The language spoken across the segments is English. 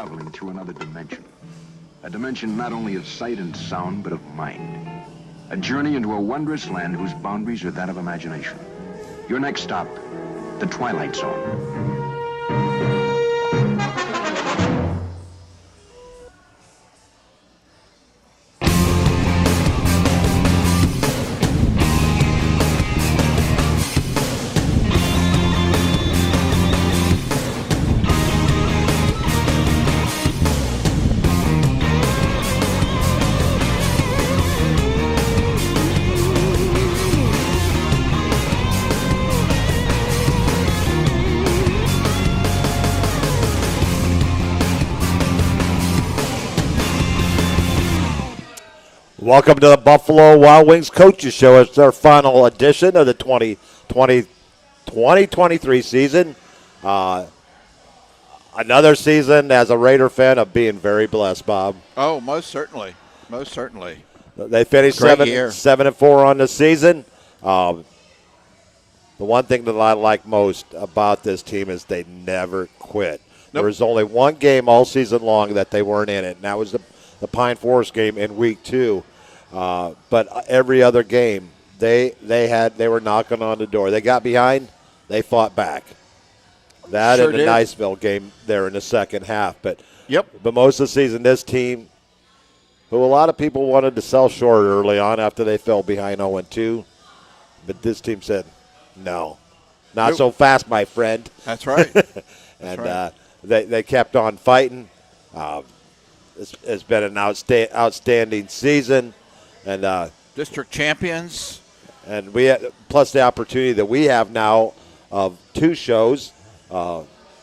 traveling through another dimension. A dimension not only of sight and sound, but of mind. A journey into a wondrous land whose boundaries are that of imagination. Your next stop, the Twilight Zone. Welcome to the Buffalo Wild Wings Coaches Show. It's our final edition of the 2023 season. Another season as a Raider fan of being very blessed, Bob. Oh, most certainly. Most certainly. They finished 7-4 on the season. The one thing that I like most about this team is they never quit. Nope. There was only one game all season long that they weren't in it, and that was the Pine Forest game in week 2. But every other game, they were knocking on the door. They got behind, they fought back. That sure and the did. Niceville game there in the second half. But Yep. But most of the season, this team, who a lot of people wanted to sell short early on after they fell behind 0-2, but this team said, no, not so fast, my friend. That's right. And they kept on fighting. It's been an outstanding season. And district champions. And plus the opportunity that we have now of 2 shows.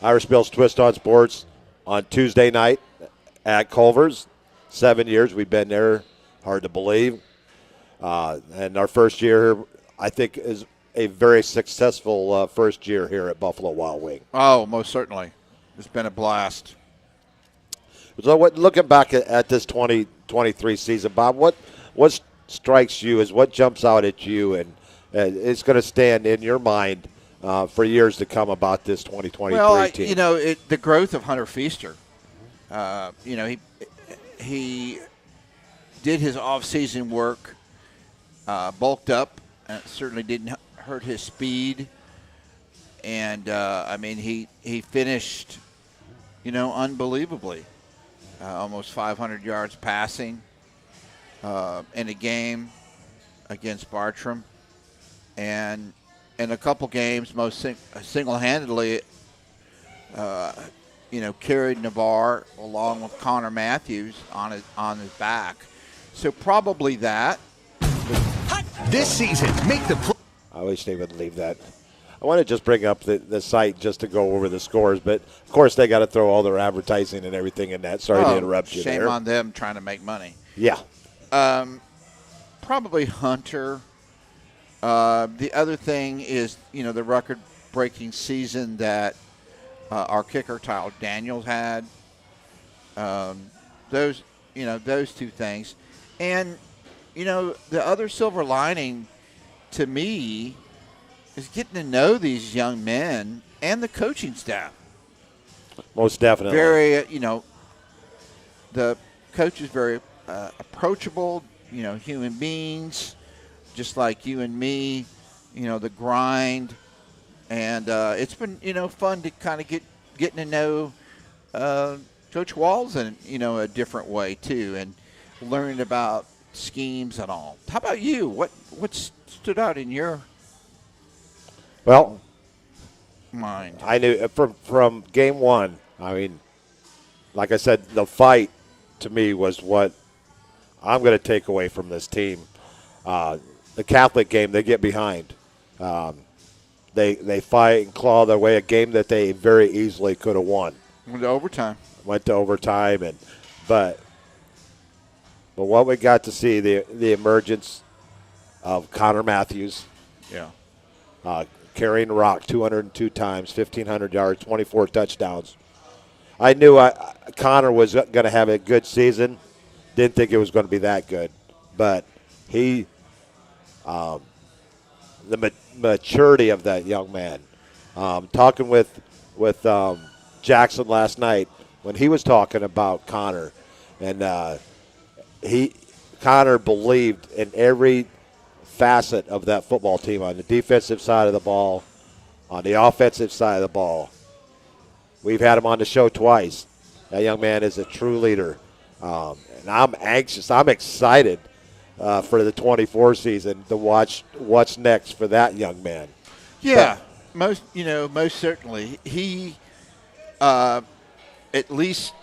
Irish Bill's Twist on Sports on Tuesday night at Culver's. 7 years we've been there. Hard to believe. And our first year, I think, is a very successful first year here at Buffalo Wild Wing. Oh, most certainly. It's been a blast. So looking back at this 2023 season, Bob, what strikes you as what jumps out at you and it's going to stand in your mind for years to come about this 2023 team? The growth of Hunter Feaster. He did his off-season work, bulked up, and it certainly didn't hurt his speed. And, he finished, unbelievably. Almost 500 yards passing in a game against Bartram. And in a couple games, most single-handedly, carried Navarre along with Connor Matthews on his back. So probably that. This season, make the I wish they would leave that. I want to just bring up the site just to go over the scores, but of course they got to throw all their advertising and everything in that. Sorry to interrupt you there. Shame on them trying to make money. Yeah. Probably Hunter. The other thing is, the record-breaking season that our kicker, Tyler Daniels, had. Those 2 things. And, the other silver lining to me is getting to know these young men and the coaching staff. Most definitely. Very, the coach is very approachable, human beings, just like you and me, the grind. And it's been, fun to kind of getting to know Coach Walls in, a different way, too, and learning about schemes and all. How about you? What stood out in your mind? I knew from game 1, like I said, the fight to me was what I'm going to take away from this team. The Catholic game, they get behind. They fight and claw their way, a game that they very easily could have won. Went to overtime. But what we got to see, the emergence of Connor Matthews. Yeah. Carrying the rock 202 times, 1,500 yards, 24 touchdowns. I knew Connor was going to have a good season. Didn't think it was going to be that good. But the maturity of that young man. Talking with Jackson last night, when he was talking about Connor, and Connor believed in every facet of that football team, on the defensive side of the ball, on the offensive side of the ball. We've had him on the show twice. That young man is a true leader. And I'm anxious. I'm excited for the 24 season to watch what's next for that young man. Yeah, most certainly. He, at least,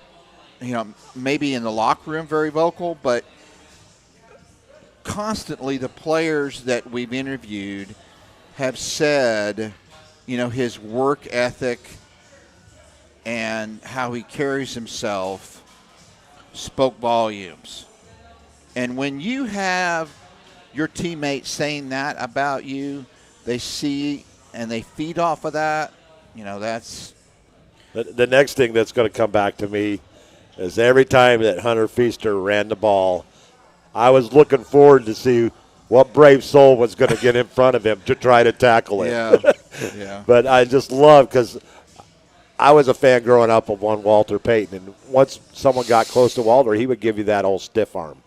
maybe in the locker room very vocal, but constantly the players that we've interviewed have said, his work ethic and how he carries himself spoke volumes. And when you have your teammates saying that about you, they see and they feed off of that, that's... The next thing that's going to come back to me is every time that Hunter Feaster ran the ball, I was looking forward to see what brave soul was going to get in front of him to try to tackle it. Yeah. But I just love, because I was a fan growing up of one Walter Payton, and once someone got close to Walter, he would give you that old stiff arm.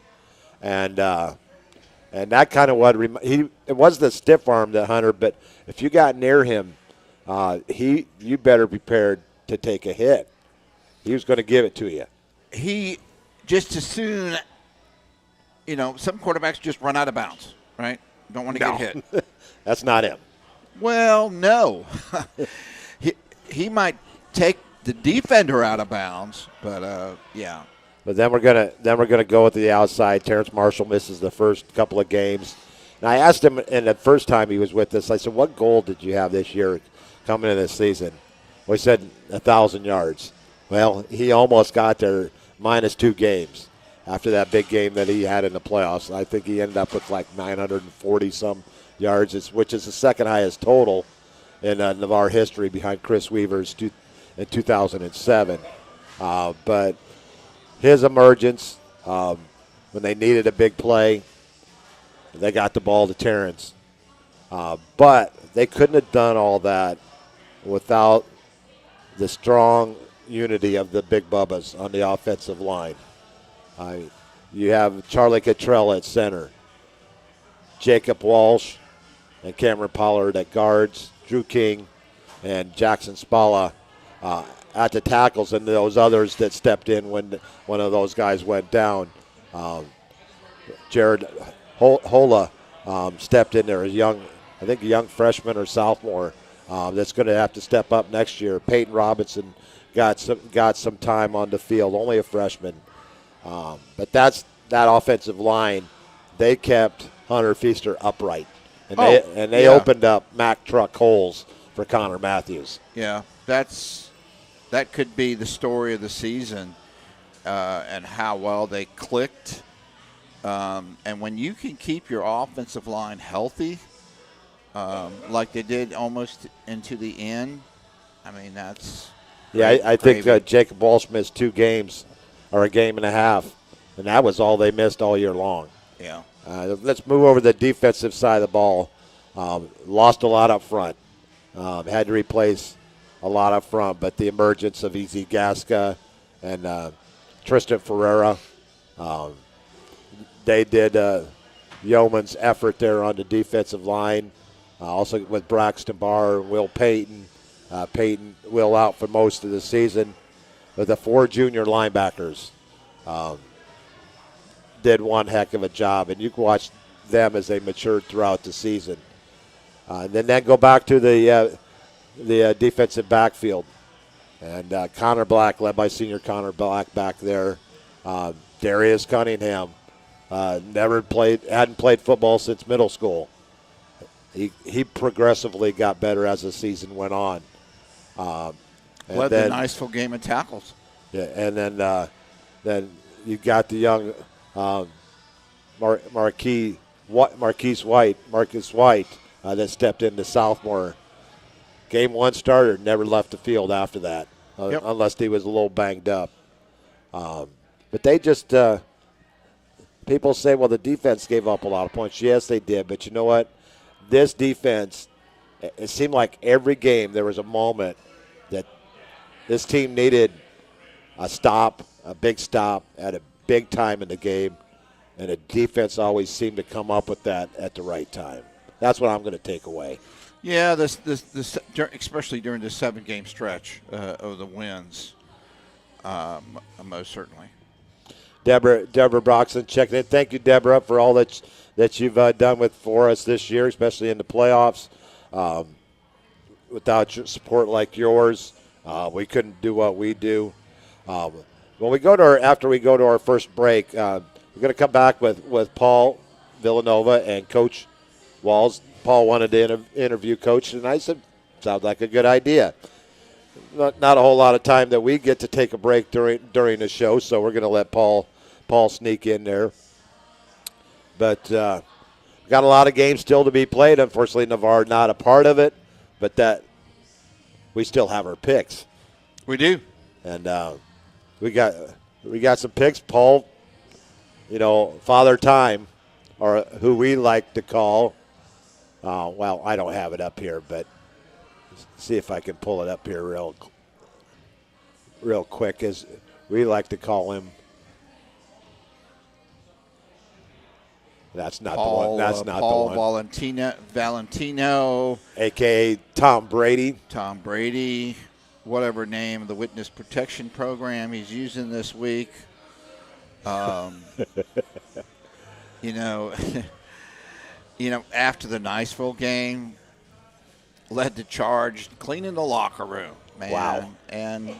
And that kind of it was the stiff arm that Hunter, but if you got near him, you better be prepared to take a hit. He was going to give it to you. He just as soon, some quarterbacks just run out of bounds, right? Don't want to get hit. That's not him. Well, no. he might take the defender out of bounds, but yeah. But then we're gonna go with the outside. Terrence Marshall misses the first couple of games. And I asked him, and the first time he was with us, I said, "What goal did you have this year coming into this season?" Well, he said 1,000 yards. Well, he almost got there minus 2 games after that big game that he had in the playoffs. I think he ended up with like 940-some yards, which is the second highest total in Navarre history behind Chris Weaver's in 2007. But his emergence, when they needed a big play, they got the ball to Terrence. But they couldn't have done all that without the strong unity of the Big Bubbas on the offensive line. You have Charlie Cottrell at center, Jacob Walsh and Cameron Pollard at guards, Drew King and Jackson Spalla at the tackles, and those others that stepped in when one of those guys went down. Jared Hola stepped in there, a young freshman or sophomore that's going to have to step up next year. Peyton Robinson got some time on the field, only a freshman. But that offensive line, they kept Hunter Feaster upright. And they opened up Mack truck holes for Connor Matthews. Yeah, that could be the story of the season, and how well they clicked. And when you can keep your offensive line healthy, like they did almost into the end, I mean, that's I think Jacob Walsh missed 2 games or a game and a half, and that was all they missed all year long. Yeah. Let's move over to the defensive side of the ball. Lost a lot up front. Had to replace a lot up front, but the emergence of Easy Gasca and Tristan Ferreira, they did yeoman's effort there on the defensive line. Also with Braxton Barr and Will Payton. Will out for most of the season. But the 4 junior linebackers did one heck of a job, and you can watch them as they matured throughout the season. And then go back to the defensive backfield. And Connor Black, led by senior Connor Black back there. Darius Cunningham, hadn't played football since middle school. He progressively got better as the season went on. Led the Niceville game in tackles. Yeah, and then you got the young Marquise White that stepped into sophomore. Game 1 starter, never left the field after that, unless he was a little banged up. But they just people say, well, the defense gave up a lot of points. Yes, they did, but you know what? This defense, it seemed like every game there was a moment that this team needed a big stop at a big time in the game, and the defense always seemed to come up with that at the right time. That's what I'm going to take away. Yeah, this especially during the 7-game stretch of the wins, most certainly. Deborah Broxton checking in. Thank you, Deborah, for all that you've done for us this year, especially in the playoffs. Without your support like yours, we couldn't do what we do. When we go to after we go to our first break, we're going to come back with Paul Villanova and Coach Walls. Paul wanted to interview Coach, and I said, sounds like a good idea. Not a whole lot of time that we get to take a break during the show, so we're going to let Paul sneak in there. But got a lot of games still to be played. Unfortunately, Navarre not a part of it, but that we still have our picks. We do, and we got some picks. Paul, Father Time, or who we like to call. Well, I don't have it up here, but see if I can pull it up here real quick. As we like to call him. That's not Paul, the one. That's not Paul the one. Valentino, a.k.a. Tom Brady. Whatever name, the Witness Protection Program he's using this week. After the Niceville game, led the charge, cleaning the locker room, man. Wow. And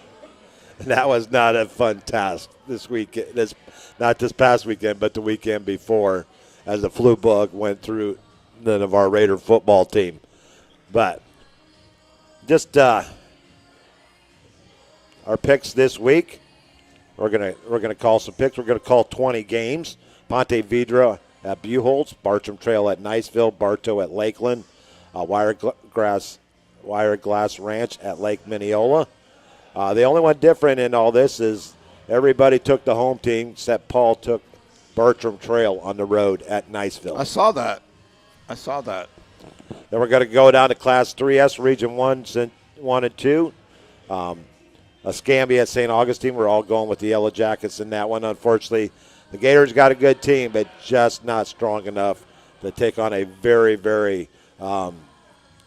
that was not a fun task this weekend. Not this past weekend, but the weekend before, as the flu bug went through the Navarre Raider football team. But just our picks this week, we're gonna call some picks. We're gonna call 20 games. Ponte Vedra at Buchholz, Bartram Trail at Niceville, Bartow at Lakeland, Wireglass Ranch at Lake Mineola. The only one different in all this is everybody took the home team except Paul took Bartram Trail on the road at Niceville. I saw that. Then we're going to go down to Class 3S, Region 1 and 2. Escambia at St. Augustine. We're all going with the Yellow Jackets in that one. Unfortunately, the Gators got a good team, but just not strong enough to take on a very, very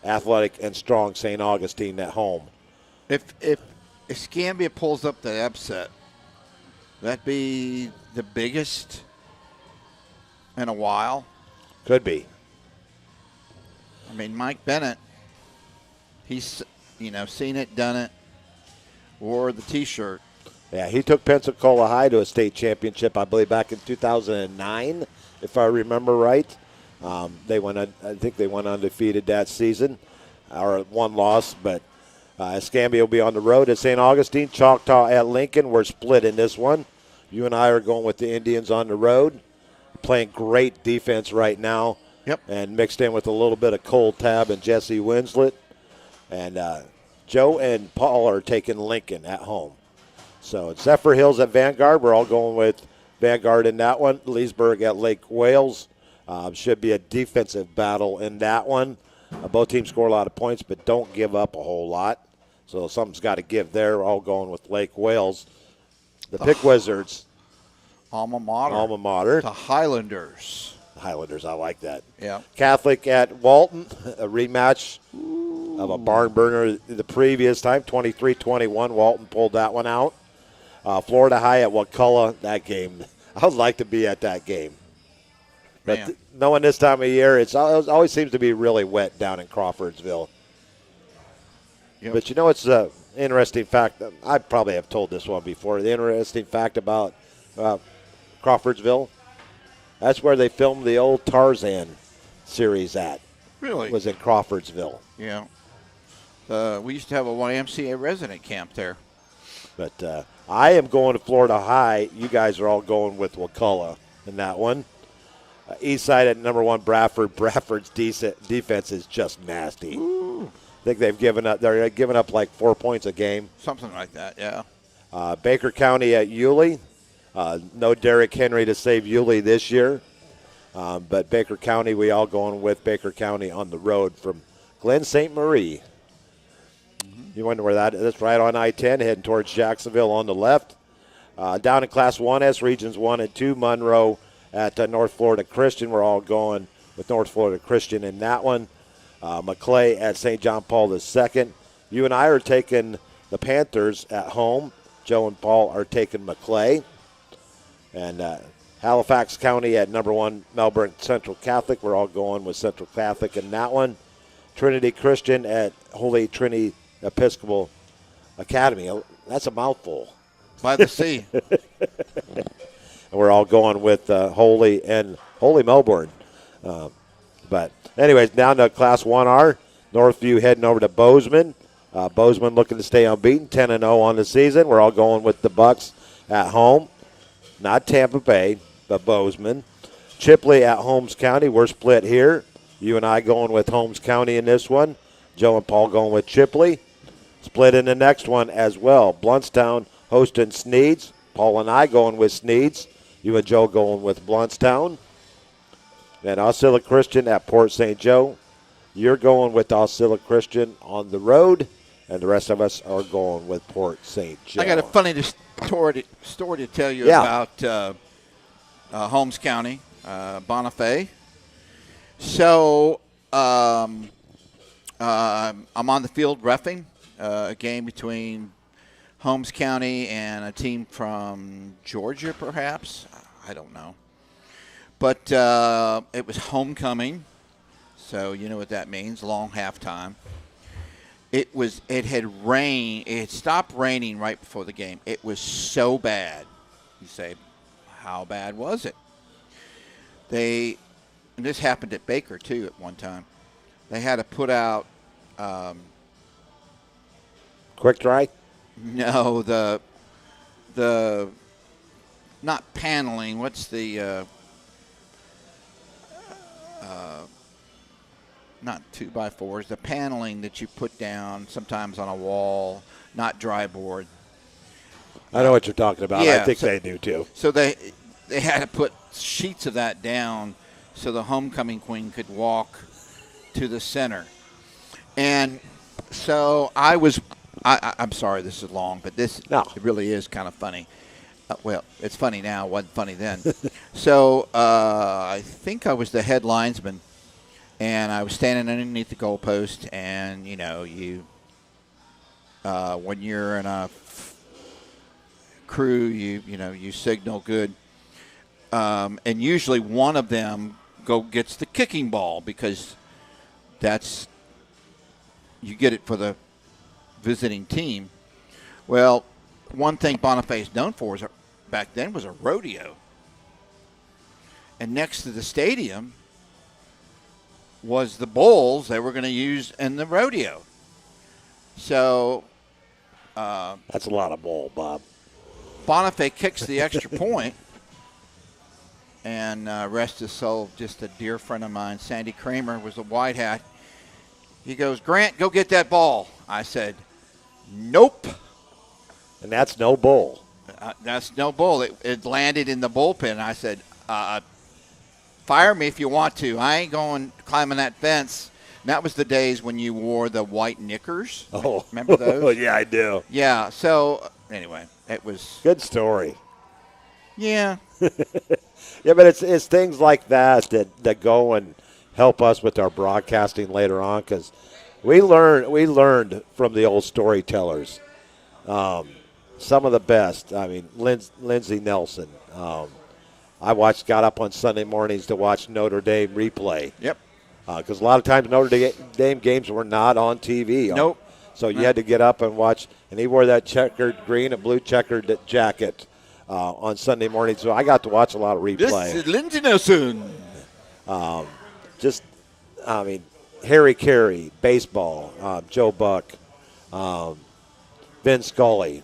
athletic and strong St. Augustine at home. If Escambia pulls up the upset, that'd be the biggest in a while. Could be. I mean, Mike Bennett, he's seen it, done it, wore the T-shirt. Yeah, he took Pensacola High to a state championship, I believe, back in 2009, if I remember right. I think they went undefeated that season, or one loss. But Escambia will be on the road at St. Augustine, Choctaw at Lincoln. We're split in this one. You and I are going with the Indians on the road, playing great defense right now. Yep. And mixed in with a little bit of Cole Tabb and Jesse Winslet. And Joe and Paul are taking Lincoln at home. So it's Zephyr Hills at Vanguard. We're all going with Vanguard in that one. Leesburg at Lake Wales. Should be a defensive battle in that one. Both teams score a lot of points, but don't give up a whole lot. So something's got to give there. We're all going with Lake Wales. The Pick Wizards. Alma mater. The Highlanders. Highlanders, I like that. Yeah. Catholic at Walton, a rematch of a barn burner the previous time, 23-21. Walton pulled that one out. Florida High at Wakulla, that game. I would like to be at that game. But knowing this time of year, it always seems to be really wet down in Crawfordsville. Yep. But it's an interesting fact. I probably have told this one before. The interesting fact about Crawfordsville, that's where they filmed the old Tarzan series at. Really? Was in Crawfordsville. Yeah. We used to have a YMCA resident camp there. But I am going to Florida High. You guys are all going with Wakulla in that one. East side at number 1, Bradford. Bradford's defense is just nasty. Ooh. I think they've given up. They're giving up like 4 points a game. Something like that, yeah. Baker County at Yulee. No Derrick Henry to save Yulee this year. But Baker County, we all going with Baker County on the road from Glen St. Marie. Mm-hmm. You wonder where that is? That's right on I-10, heading towards Jacksonville on the left. Down in Class 1S, Regions 1 and 2, Monroe at North Florida Christian. We're all going with North Florida Christian in that one. McClay at St. John Paul II. You and I are taking the Panthers at home. Joe and Paul are taking McClay. And Halifax County at number 1, Melbourne Central Catholic. We're all going with Central Catholic in that one. Trinity Christian at Holy Trinity Episcopal Academy. That's a mouthful. By the sea. And we're all going with Holy Melbourne. But anyways, down to Class 1R. Northview heading over to Bozeman. Bozeman looking to stay unbeaten, 10-0 on the season. We're all going with the Bucks at home. Not Tampa Bay, but Bozeman. Chipley at Holmes County. We're split here. You and I going with Holmes County in this one. Joe and Paul going with Chipley. Split in the next one as well. Bluntstown hosting Sneeds. Paul and I going with Sneeds. You and Joe going with Bluntstown. And Osceola Christian at Port St. Joe. You're going with Osceola Christian on the road, and the rest of us are going with Port St. Joe. I got a funny story to tell you about Holmes County, Bonifay. So I'm on the field reffing a game between Holmes County and a team from Georgia, perhaps. I don't know. But it was homecoming, so you know what that means, long halftime. It had rained. It had stopped raining right before the game. It was so bad. You say, how bad was it? And this happened at Baker, too, at one time. They had to put out Quick dry? No, the not paneling. What's the not 2x4s? The paneling that you put down sometimes on a wall, not dryboard. I know what you're talking about. Yeah, I think they do too. So they had to put sheets of that down so the homecoming queen could walk to the center. And so I'm sorry this is long, but it really is kind of funny. Well, it's funny now. It wasn't funny then. So I think I was the head linesman, and I was standing underneath the goalpost, and, you know, when you're in a crew, you signal good. And usually one of them gets the kicking ball because you get it for the visiting team. Well, one thing Bonifay is known for back then was a rodeo. And next to the stadium was the bulls they were going to use in the rodeo. So that's a lot of bull, Bob. Bonifay kicks the extra point, and rest his soul, just a dear friend of mine, Sandy Kramer, was a white hat. He goes, "Grant, go get that ball." I said, "Nope." And that's no bull. That's no bull. It landed in the bullpen. I said, "Fire me if you want to. I ain't going climbing that fence." And that was the days when you wore the white knickers. Oh, remember those? Yeah, I do. Yeah. So anyway, it was good story. Yeah. Yeah, but it's things like that go and help us with our broadcasting later on, because we learned from the old storytellers. Some of the best. I mean, Lindsey Nelson. I got up on Sunday mornings to watch Notre Dame replay. Yep. Because a lot of times Notre Dame games were not on TV. Nope. So you had to get up and watch. And he wore that checkered green and blue checkered jacket on Sunday morning. So I got to watch a lot of replay. This is Lindsey Nelson. Harry Carey, baseball, Joe Buck, Vin Scully.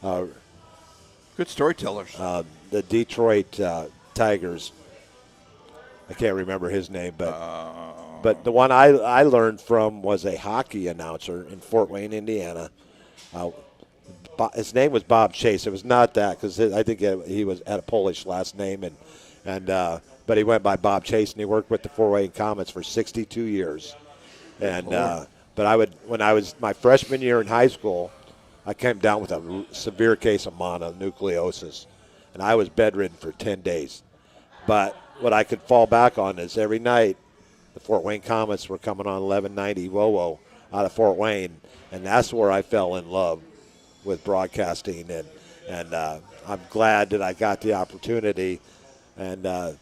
Good storytellers. The Detroit Tigers. I can't remember his name, but the one I learned from was a hockey announcer in Fort Wayne, Indiana. His name was Bob Chase. It was not that, because I think he had a Polish last name, but he went by Bob Chase, and he worked with the Fort Wayne Comets for 62 years. And when I was my freshman year in high school, I came down with a severe case of mononucleosis, and I was bedridden for 10 days. But what I could fall back on is every night the Fort Wayne Comets were coming on 1190 WOWO out of Fort Wayne, and that's where I fell in love with broadcasting, and I'm glad that I got the opportunity. And the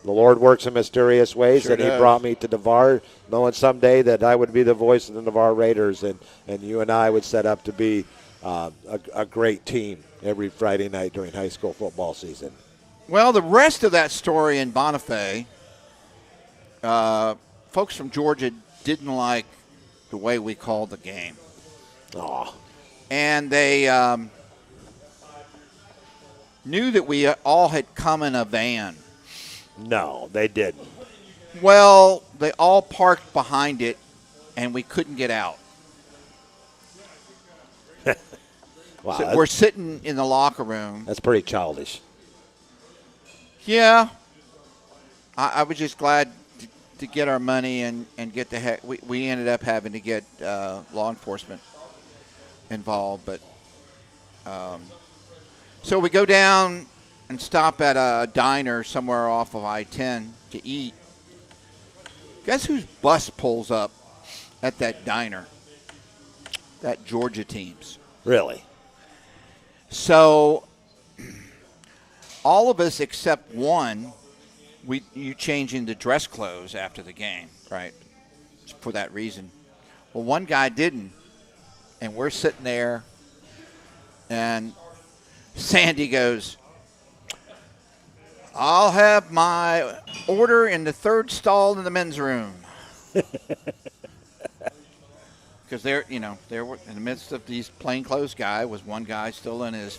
Lord works in mysterious ways, Sure and He does. brought me to Navarre, knowing someday that I would be the voice of the Navarre Raiders, and you and I would set up to be a great team every Friday night during high school football season. Well, the rest of that story in Bonifay, folks from Georgia didn't like the way we called the game. Oh, And they knew that we all had come in a van. no, they didn't. Well, they all parked behind it, and we couldn't get out. Wow, So we're sitting in the locker room. that's pretty childish. Yeah. I was just glad to get our money and get the heck. We ended up having to get law enforcement involved. But so we go down and stop at a diner somewhere off of I-10 to eat. Guess whose bus pulls up at that diner? That Georgia team's. Really? So all of us except one, you change into dress clothes after the game, right? For that reason. Well, one guy didn't, and we're sitting there, and Sandy goes, "I'll have my order in the third stall in the men's room." Because there were in the midst of these plainclothes guy was one guy still in his.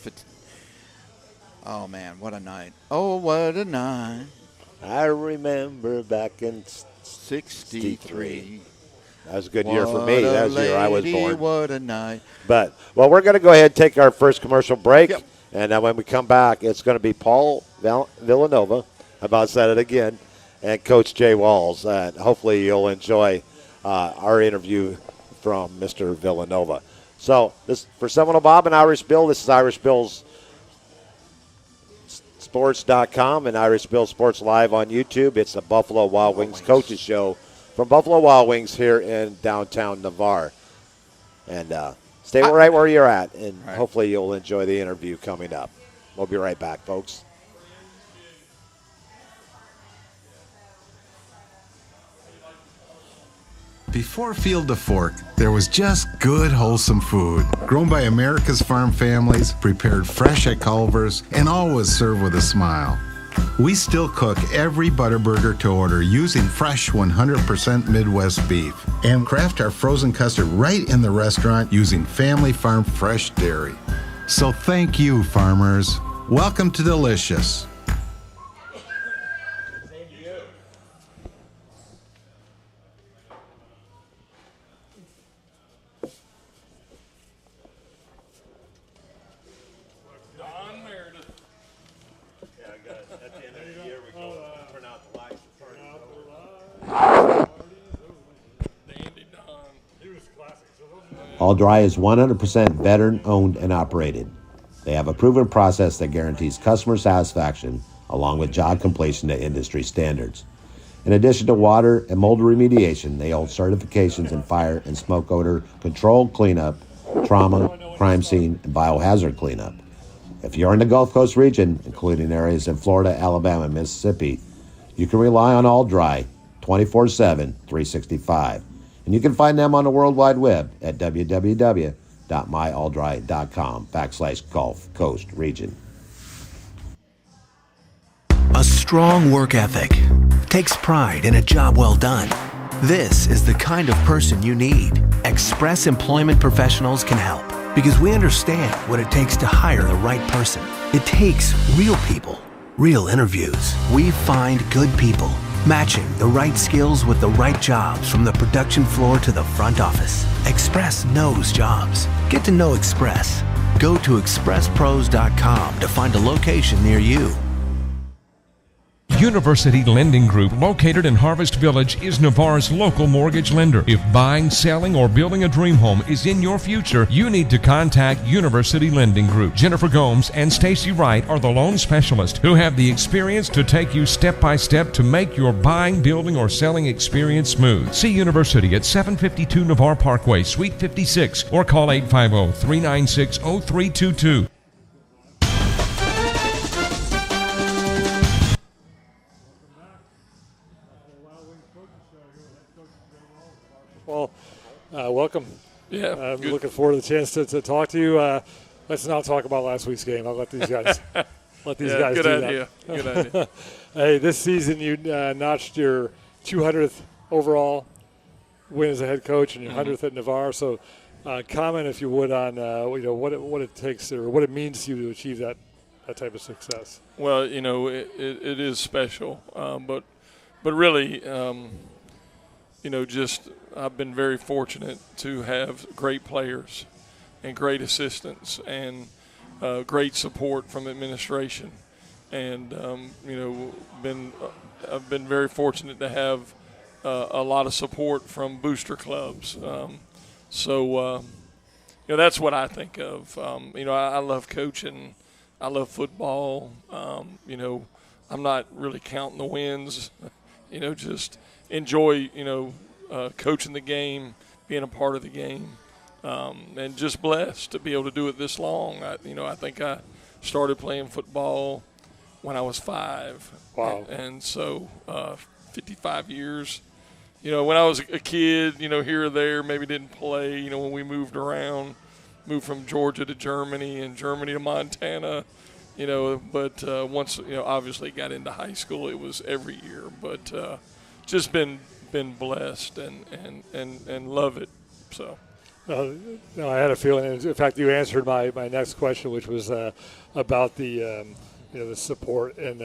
Oh man, what a night! Oh, what a night! I remember back in 63. That was a good year for me. That was the year I was born. What a night! But, well, we're going to go ahead and take our first commercial break. Yep. And then when we come back, it's going to be Paul Villanova, I about said it again, and Coach Jay Walls. And hopefully you'll enjoy our interview from Mr. Villanova. So this for Seminole Bob and Irish Bill, this is Irish Bill's Sports.com and Irish Bill Sports Live on YouTube. It's the Buffalo Wild Wings Coaches Show from Buffalo Wild Wings here in downtown Navarre. And stay right where you're at, and hopefully you'll enjoy the interview coming up. We'll be right back, folks. Before Field to Fork, there was just good, wholesome food. Grown by America's farm families, prepared fresh at Culver's, and always served with a smile. We still cook every Butterburger to order using fresh 100% Midwest beef and craft our frozen custard right in the restaurant using family farm fresh dairy. So thank you, farmers. Welcome to Delicious. All Dry is 100% veteran-owned and operated. They have a proven process that guarantees customer satisfaction along with job completion to industry standards. In addition to water and mold remediation, they hold certifications in fire and smoke odor control cleanup, trauma, crime scene, and biohazard cleanup. If you're in the Gulf Coast region, including areas in Florida, Alabama, and Mississippi, you can rely on All Dry 24/7, 365. And you can find them on the World Wide Web at www.myalldry.com/Gulf Coast region. A strong work ethic takes pride in a job well done. This is the kind of person you need. Express Employment Professionals can help because we understand what it takes to hire the right person. It takes real people, real interviews. We find good people, matching the right skills with the right jobs from the production floor to the front office. Express knows jobs. Get to know Express. Go to expresspros.com to find a location near you. University Lending Group, located in Harvest Village, is Navarre's local mortgage lender. If buying, selling, or building a dream home is in your future, you need to contact University Lending Group. Jennifer Gomes and Stacy Wright are the loan specialists who have the experience to take you step by step to make your buying, building, or selling experience smooth. See University at 752 Navarre Parkway, Suite 56, or call 850-396-0322. Well, welcome. Yeah, I'm looking forward to the chance to talk to you. Let's not talk about last week's game. I'll let these guys guys good do idea. that. Good idea. Hey, this season you notched your 200th overall win as a head coach and your 100th at Navarre. So, comment if you would on what it takes or what it means to you to achieve that type of success. Well, it is special, but really, just I've been very fortunate to have great players and great assistants and great support from administration, and I've been very fortunate to have a lot of support from booster clubs. That's what I think of. I love coaching. I love football. I'm not really counting the wins. Just enjoy, coaching the game, being a part of the game, and just blessed to be able to do it this long. I think I started playing football when I was 5. Wow. And so 55 years. When I was a kid, here or there, maybe didn't play, when we moved around, moved from Georgia to Germany and Germany to Montana, but once, obviously got into high school, it was every year. But just been blessed and love it. So. No, I had a feeling. In fact, you answered my next question, which was about the support and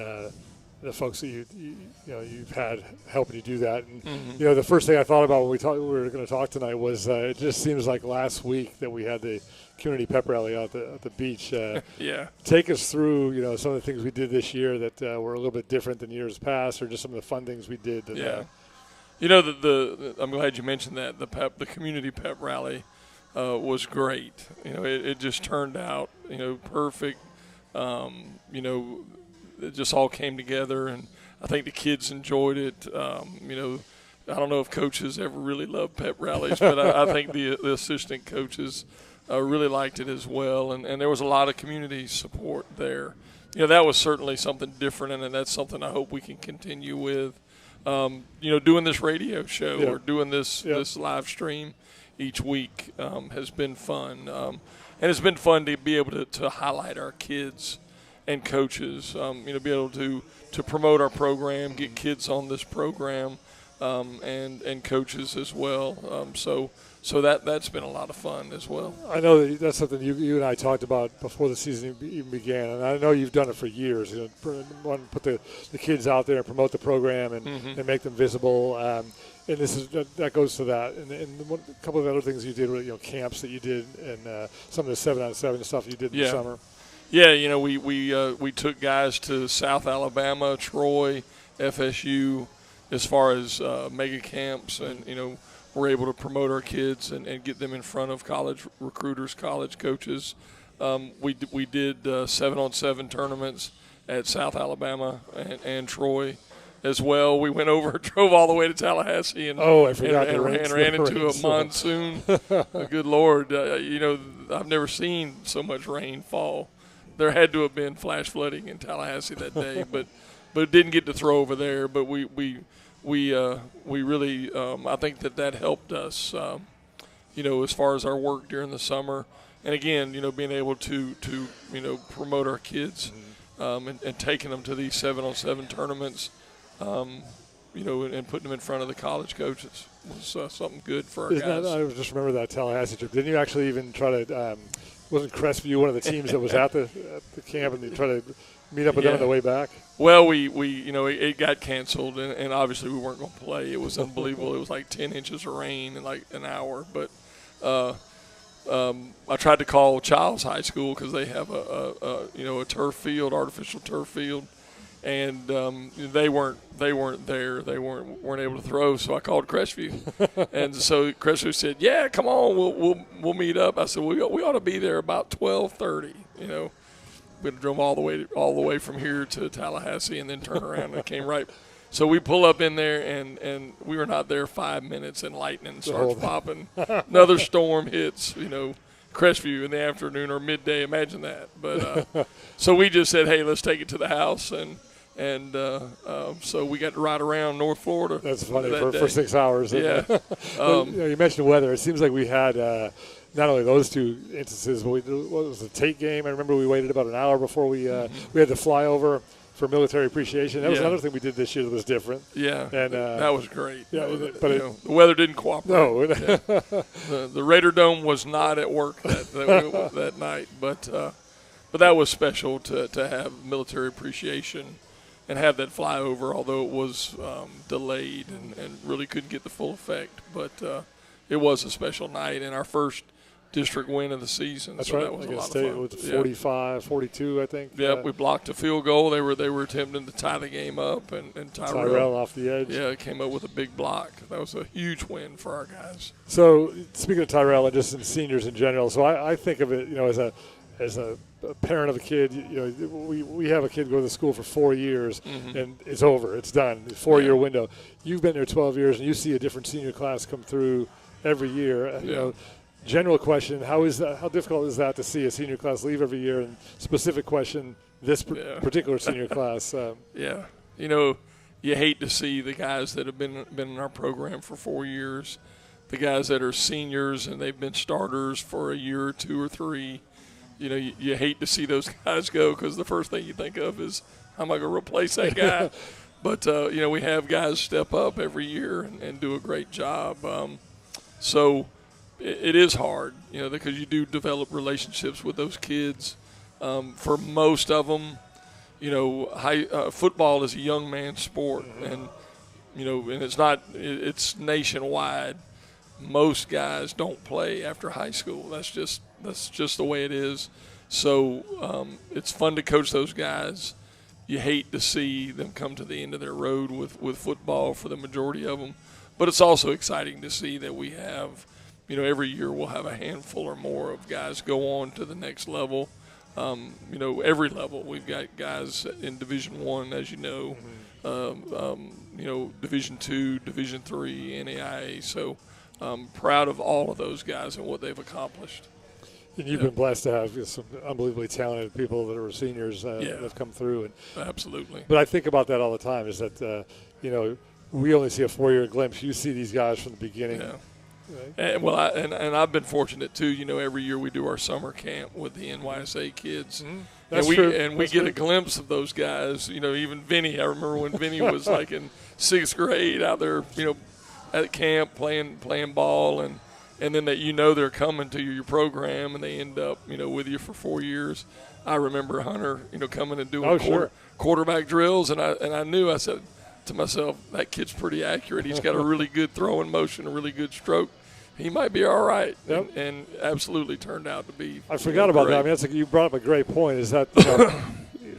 the folks that you've had helping you do that. And the first thing I thought about when we were going to talk tonight was it just seems like last week that we had the community pep rally out at the beach. Yeah. Take us through some of the things we did this year that were a little bit different than years past, or just some of the fun things we did. Yeah. I'm glad you mentioned that. The community pep rally was great. It just turned out, perfect. It just all came together, and I think the kids enjoyed it. I don't know if coaches ever really love pep rallies, but I think the assistant coaches really liked it as well, and there was a lot of community support there. That was certainly something different, and that's something I hope we can continue with. Doing this radio show or doing this live stream each week has been fun. And it's been fun to be able to highlight our kids and coaches, be able to promote our program, get kids on this program, and coaches as well. So that's been a lot of fun as well. I know that's something you and I talked about before the season even began, and I know you've done it for years. Want to put the kids out there and promote the program and make them visible. And that goes to that. And a couple of other things you did with camps that you did and some of the 7-on-7 stuff you did in the summer. Yeah, we took guys to South Alabama, Troy, FSU, as far as mega camps, and we're able to promote our kids and get them in front of college recruiters, college coaches. We did 7-on-7 tournaments at South Alabama and Troy as well. We went over, drove all the way to Tallahassee, and ran into a monsoon. Good Lord, I've never seen so much rain fall. There had to have been flash flooding in Tallahassee that day, but didn't get to throw over there. But we really I think that helped us, as far as our work during the summer. And again, being able to promote our kids and taking them to these 7-on-7 tournaments, and putting them in front of the college coaches was something good for our guys. I just remember that Tallahassee trip. Didn't you actually even try to wasn't Crestview one of the teams that was at the camp, and you try to meet up with them on the way back? Well, we it got canceled, and obviously we weren't going to play. It was unbelievable. It was like 10 inches of rain in like an hour. But I tried to call Childs High School because they have a turf field, artificial turf field, and they weren't there. They weren't able to throw. So I called Crestview, and so Crestview said, "Yeah, come on, we'll meet up." I said, "We ought to be there about 12:30." You know, we drove all the way from here to Tallahassee, and then turn around and came right. So we pull up in there, and we were not there 5 minutes, and lightning starts popping. Another storm hits, you know, Crestview in the afternoon or midday. Imagine that. But so we just said, hey, let's take it to the house, and so we got to ride around North Florida. That's funny for 6 hours. Yeah. You mentioned weather. It seems like we had not only those two instances, but what was the Tate game? I remember we waited about an hour before we had the flyover for military appreciation. That was another thing we did this year that was different. Yeah, and that was great. Yeah, but the weather didn't cooperate. No. The Raider Dome was not at work that night, but that was special to have military appreciation and have that flyover, although it was delayed and really couldn't get the full effect. But it was a special night and our first district win of the season. That's so right. That was a lot of State fun. with 45, 42, I think. Yep, we blocked a field goal. They were attempting to tie the game up, and Tyrell off the edge. Yeah, came up with a big block. That was a huge win for our guys. So speaking of Tyrell and just seniors in general, so I think of it, you know, as a parent of a kid, you know, we have a kid go to school for 4 years, and it's over. It's done. 4-year window. You've been there 12 years, and you see a different senior class come through every year. You know, general question: how difficult is that to see a senior class leave every year? And specific question: this particular senior class. Yeah, you know, you hate to see the guys that have been in our program for 4 years, the guys that are seniors and they've been starters for a year or 2 or 3. You know, you hate to see those guys go because the first thing you think of is, how am I going to replace that guy? But, you know, we have guys step up every year and do a great job. So it is hard, you know, because you do develop relationships with those kids. For most of them, you know, football is a young man's sport. And, you know, and it's nationwide. Most guys don't play after high school. That's just the way it is. So it's fun to coach those guys. You hate to see them come to the end of their road with football for the majority of them. But it's also exciting to see that we have, you know, every year we'll have a handful or more of guys go on to the next level. You know, every level. We've got guys in Division I, as you know, you know, Division II, Division III, NAIA. So proud of all of those guys and what they've accomplished. And you've been blessed to have some unbelievably talented people that are seniors that have come through. And absolutely. But I think about that all the time, is that, you know, we only see a 4-year glimpse. You see these guys from the beginning. Yeah. Right? And I've been fortunate, too. You know, every year we do our summer camp with the NYSA kids. That's true. And we get a glimpse of those guys. You know, even Vinny. I remember when Vinny was like in 6th grade out there, you know, at camp playing ball, and then that, you know, they're coming to your program and they end up, you know, with you for 4 years. I remember Hunter, you know, coming and doing quarterback drills, and I knew, I said to myself, that kid's pretty accurate. He's got a really good throwing motion, a really good stroke. He might be all right, and absolutely turned out to be. I forgot about that. I mean, you brought up a great point. Is that, you know,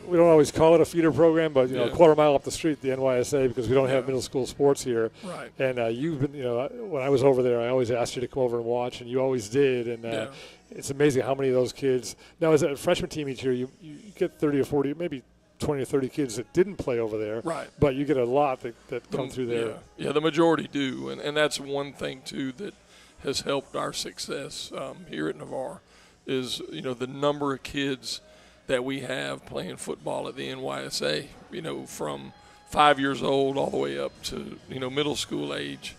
we don't always call it a feeder program, but, you know, a quarter mile up the street, the NYSA, because we don't have middle school sports here. Right. And you've been, you know, when I was over there, I always asked you to come over and watch, and you always did. And it's amazing how many of those kids. Now, as a freshman team each year, you get 30 or 40, maybe 20 or 30 kids that didn't play over there. Right. But you get a lot that come through there. Yeah, the majority do. And that's one thing, too, that has helped our success here at Navarre is, you know, the number of kids that we have playing football at the NYSA, you know, from 5 years old all the way up to, you know, middle school age.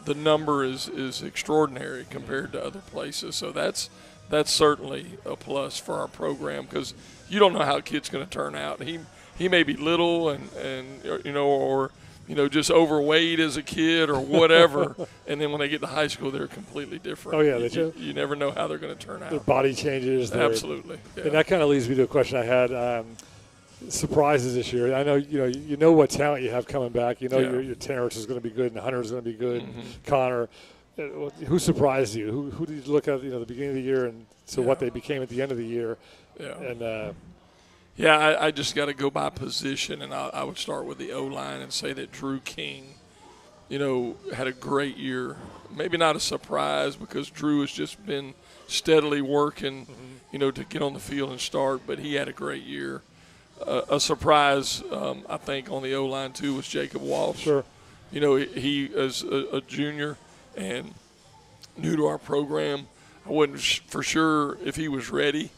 The number is extraordinary compared to other places. So that's certainly a plus for our program, because you don't know how a kid's going to turn out. He may be little and you know, or, you know, just overweight as a kid or whatever, and then when they get to high school, they're completely different. Oh, yeah. You never know how they're going to turn out. Their body changes. Absolutely. Yeah. And that kind of leads me to a question I had. Surprises this year. I know, you know what talent you have coming back. You know your Terrence is going to be good and Hunter is going to be good. And Connor. Who surprised you? Who did you look at, you know, the beginning of the year and what they became at the end of the year? Yeah. And Yeah, I just got to go by position, and I would start with the O-line and say that Drew King, had a great year. Maybe not a surprise because Drew has just been steadily working, to get on the field and start, but he had a great year. A surprise, I think, on the O-line, too, was Jacob Walsh. Sure. He is a junior and new to our program. I wasn't for sure if he was ready.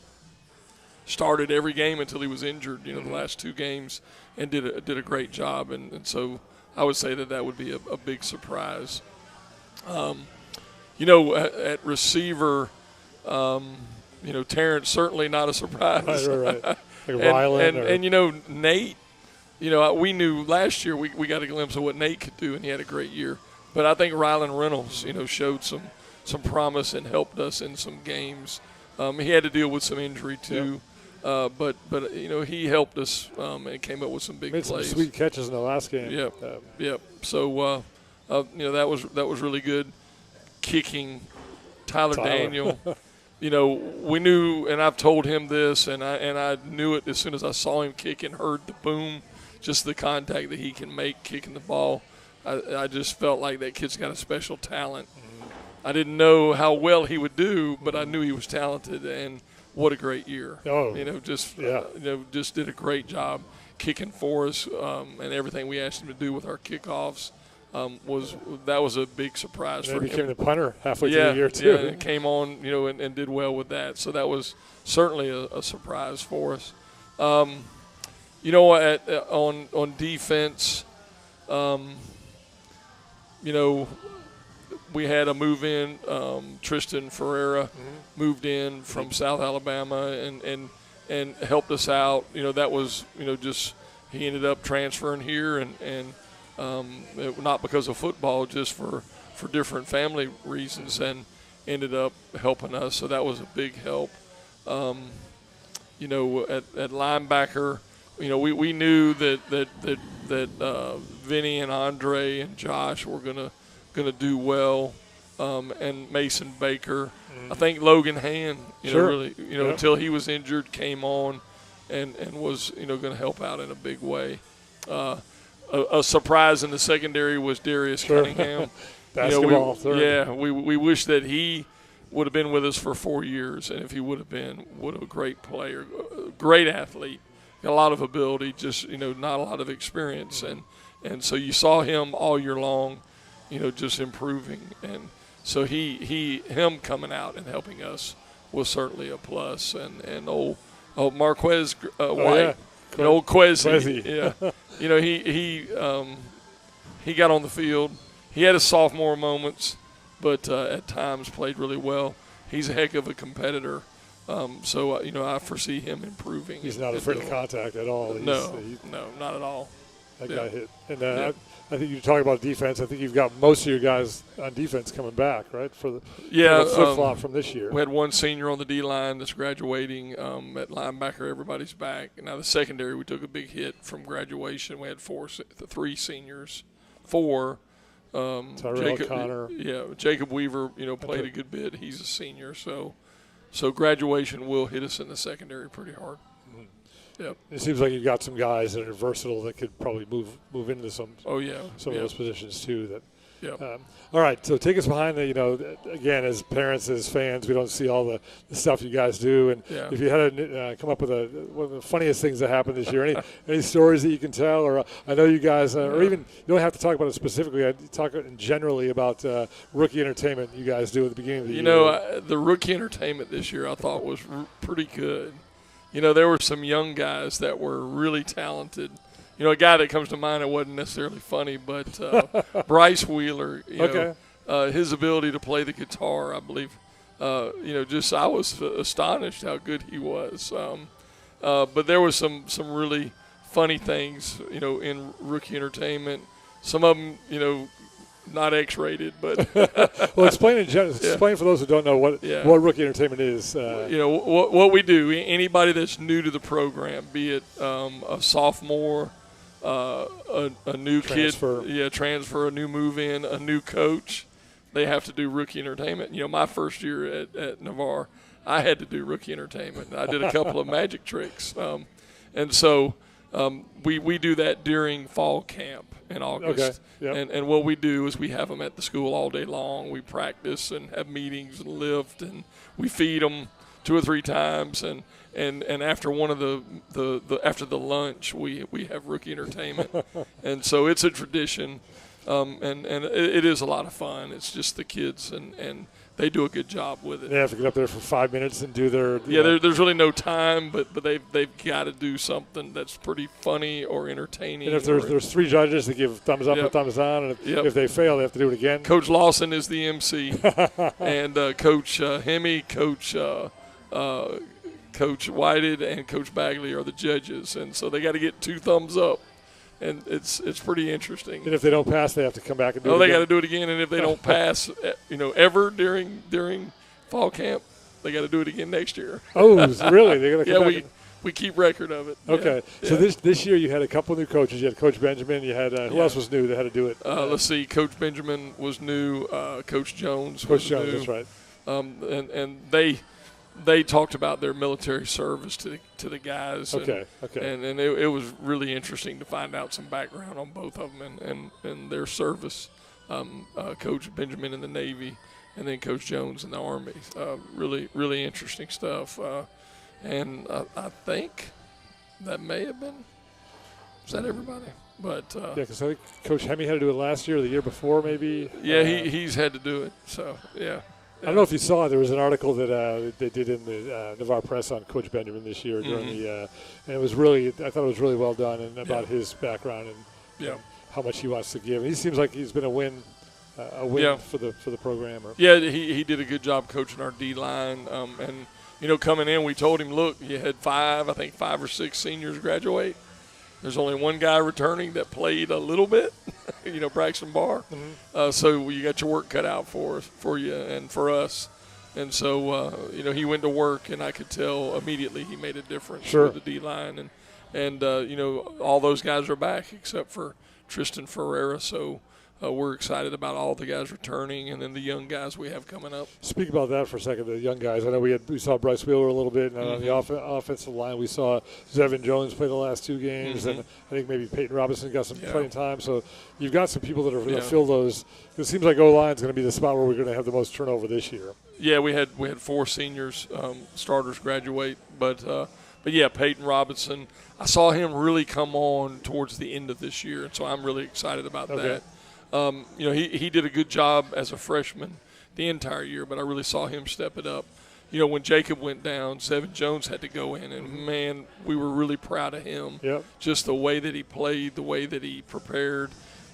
Started every game until he was injured, the last 2 games, and did a great job. And so I would say that would be a big surprise. At receiver, Terrence, certainly not a surprise. Right. Like Rylan and Nate, we knew last year we got a glimpse of what Nate could do, and he had a great year. But I think Rylan Reynolds, showed some promise and helped us in some games. He had to deal with some injury too. Yep. But he helped us and came up with some big plays. Made some sweet catches in the last game. Yep. So that was really good. Kicking, Tyler. Daniel. We knew, and I've told him this, and I knew it as soon as I saw him kick and heard the boom, just the contact that he can make kicking the ball. I just felt like that kid's got a special talent. I didn't know how well he would do, but I knew he was talented, and what a great year. Just did a great job kicking for us, and everything we asked him to do with our kickoffs was a big surprise for him. He became the punter halfway through the year too. Yeah, and came on, and did well with that. So that was certainly a surprise for us. On defense, we had a move in. Tristan Ferreira moved in from South Alabama and helped us out. That was just he ended up transferring here and not because of football, just for different family reasons, and ended up helping us. So that was a big help. At linebacker, we knew that Vinny and Andre and Josh were gonna do well, and Mason Baker. I think Logan Hand, really, until he was injured, came on and was going to help out in a big way. A surprise in the secondary was Darius Cunningham. Basketball third. Yeah, we wish that he would have been with us for 4 years, and if he would have been, a great player, great athlete, got a lot of ability, just not a lot of experience, and so you saw him all year long, just improving, and so him coming out and helping us was certainly a plus, and old Marquez White. Yeah. Old Quezzy. Yeah. He got on the field. He had his sophomore moments, but at times played really well. He's a heck of a competitor. So I foresee him improving. He's not afraid of contact at all. No, not at all. That guy hit. And I think you talk about defense. I think you've got most of your guys on defense coming back, right? For the flip-flop from this year. We had one senior on the D-line that's graduating. At linebacker, everybody's back. And now the secondary, we took a big hit from graduation. We had 3 seniors. 4. Tyrell Connor. Yeah, Jacob Weaver, played a good bit. He's a senior. So graduation will hit us in the secondary pretty hard. Yep. It seems like you've got some guys that are versatile that could probably move into some of those positions too. All right, so take us behind the, again, as parents, as fans, we don't see all the stuff you guys do. And if you had to come up with one of the funniest things that happened this year, any stories that you can tell, or I know you guys, or even you don't have to talk about it specifically. I talk generally about rookie entertainment you guys do at the beginning of the year. The rookie entertainment this year I thought was pretty good. There were some young guys that were really talented. A guy that comes to mind, it wasn't necessarily funny, but Bryce Wheeler, his ability to play the guitar, I believe, I was astonished how good he was. But there was some really funny things, in rookie entertainment. Some of them, not X-rated, but well, explain for those who don't know what rookie entertainment is. What we do. Anybody that's new to the program, be it a sophomore, a new transfer. Transfer, a new move-in, a new coach, they have to do rookie entertainment. My first year at Navarre, I had to do rookie entertainment. I did a couple of magic tricks. And so we do that during fall camp in August. Okay. Yep. And what we do is we have them at the school all day long. We practice and have meetings and lift, and we feed them 2 or 3 times. And after one of after the lunch, we have rookie entertainment. And so it's a tradition, and it is a lot of fun. It's just the kids, and they do a good job with it. They have to get up there for 5 minutes and do their there's really no time, but they've got to do something that's pretty funny or entertaining. And if there's 3 judges that give thumbs up or thumbs down, and if they fail, they have to do it again. Coach Lawson is the MC, and Coach Hemme, Coach Whited, and Coach Bagley are the judges, and so they got to get 2 thumbs up. And it's pretty interesting. And if they don't pass, they have to come back and do it again. again. They got to do it again. And if they don't pass, ever during fall camp, they got to do it again next year. Oh, really? They got to come back. We keep record of it. Okay. Yeah. So this year you had a couple new coaches. You had Coach Benjamin. You had who else was new that had to do it? Let's see. Coach Benjamin was new. Coach Jones was new. That's right. And they talked about their military service to the guys. Okay. And it was really interesting to find out some background on both of them and their service. Coach Benjamin in the Navy, and then Coach Jones in the Army. Really, really interesting stuff. And I think that may have been. Is that everybody? But because I think Coach Hemme had to do it last year or the year before, maybe. Yeah, he's had to do it. So yeah. I don't know if you saw it. There was an article that they did in the Navarre Press on Coach Benjamin this year during and it was really, I thought it was really well done and about his background and how much he wants to give. And he seems like he's been a win for the program. Yeah, he did a good job coaching our D line. And coming in, we told him, look, you had 5 or 6 seniors graduate. There's only one guy returning that played a little bit, Braxton Barr. Mm-hmm. So you got your work cut out for you and for us. And so, he went to work, and I could tell immediately he made a difference with the D-line. And all those guys are back except for Tristan Ferreira. So we're excited about all the guys returning and then the young guys we have coming up. Speak about that for a second, the young guys. I know we saw Bryce Wheeler a little bit, and on the offensive line we saw Zevin Jones play the last 2 games, and I think maybe Peyton Robinson got some playing time. So you've got some people that are going to fill those. It seems like O-line is going to be the spot where we're going to have the most turnover this year. Yeah, we had 4 seniors, starters graduate, but yeah, Peyton Robinson. I saw him really come on towards the end of this year, and so I'm really excited about that. He did a good job as a freshman the entire year, but I really saw him step it up. When Jacob went down, Zevin Jones had to go in, and, man, we were really proud of him. Yep. Just the way that he played, the way that he prepared.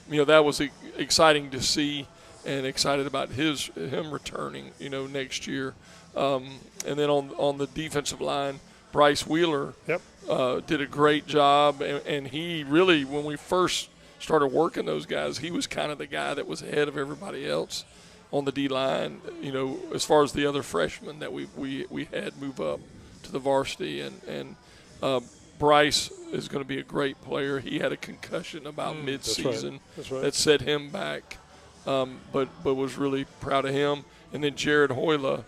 That was exciting to see and excited about him returning, next year. And then on the defensive line, Bryce Wheeler did a great job, and he really, when we first started working those guys, he was kind of the guy that was ahead of everybody else on the D-line, as far as the other freshmen that we had move up to the varsity. And Bryce is going to be a great player. He had a concussion about mid-season that set him back, but was really proud of him. And then Jared Hoyla,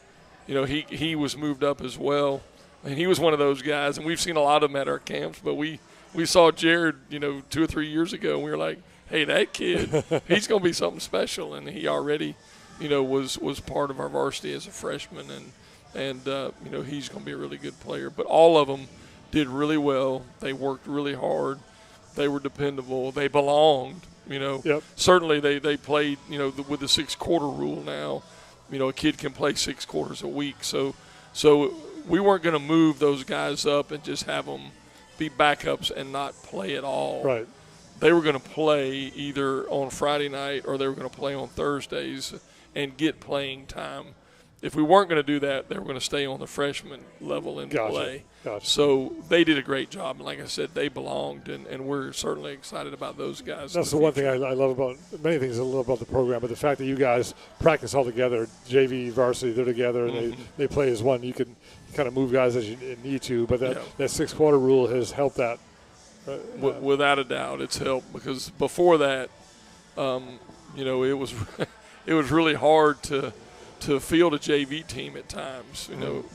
he was moved up as well. And he was one of those guys, and we've seen a lot of them at our camps, but we saw Jared, 2 or 3 years ago, and we were like, hey, that kid, he's going to be something special. And he already, was part of our varsity as a freshman, and he's going to be a really good player. But all of them did really well. They worked really hard. They were dependable. They belonged, Certainly they played, with the 6-quarter rule now. A kid can play 6 quarters a week. So we weren't going to move those guys up and just have them be backups and not play at all. Right. They were going to play either on Friday night or they were going to play on Thursdays and get playing time. If we weren't going to do that, they were going to stay on the freshman level and play. Gotcha. So they did a great job. And like I said, they belonged, and we're certainly excited about those guys. That's the one thing I love about – many things I love about the program, but the fact that you guys practice all together, JV, varsity, they're together, and they play as one. You can kind of move guys as you need to, but that 6-quarter rule has helped that. Without a doubt, it's helped, because before that, it was it was really hard to field a JV team at times,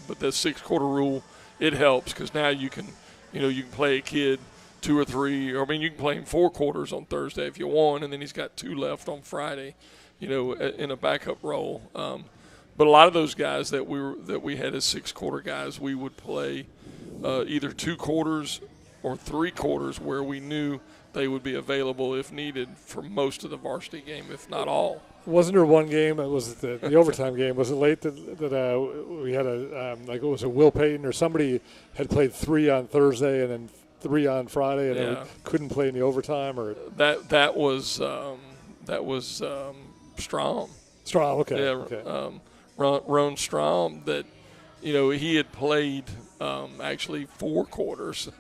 but that 6-quarter rule, it helps, because now you can you can play a kid 2 or 3, or you can play him 4 quarters on Thursday if you want, and then he's got 2 left on Friday, in a backup role. But a lot of those guys that we had as 6-quarter guys, we would play either 2 quarters or 3 quarters where we knew they would be available if needed for most of the varsity game, if not all. Wasn't there one game? Was it the overtime game? Was it late that we had it was a Will Payton or somebody had played 3 on Thursday and then 3 on Friday and then couldn't play in the overtime? Or that was Strom. Strom, okay. Yeah, okay. Ron Strom, that he had played actually 4 quarters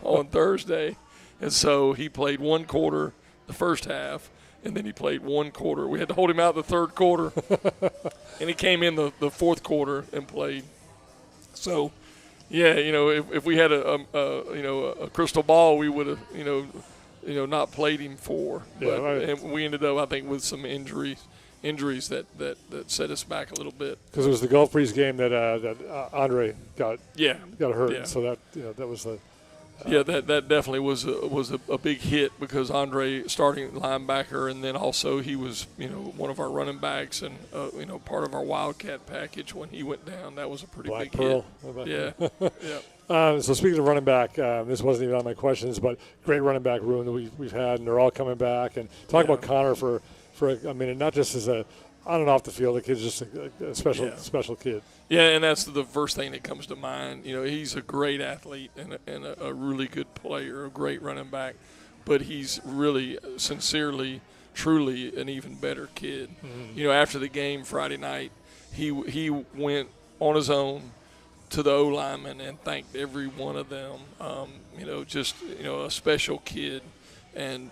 on Thursday, and so he played 1 quarter the first half. And then he played 1 quarter. We had to hold him out the 3rd quarter, and he came in the 4th quarter and played. So, yeah, if we had a crystal ball, we would have not played him 4. But, and we ended up, I think, with some injuries that set us back a little bit. Because it was the Gulf Breeze game that Andre got hurt. Yeah. So that was the. That definitely was a big hit, because Andre starting linebacker, and then also he was one of our running backs and part of our Wildcat package when he went down. That was a pretty Black big Pearl. hit. Yeah. So speaking of running back, this wasn't even on my questions, but great running back room that we've had, and they're all coming back. And talk about Connor for a minute, not just as a on and off the field, the kid's just a special kid. Yeah, and that's the first thing that comes to mind. He's a great athlete and a really good player, a great running back, but he's really, sincerely, truly an even better kid. Mm-hmm. After the game Friday night, he went on his own to the O-linemen and thanked every one of them. Just a special kid, and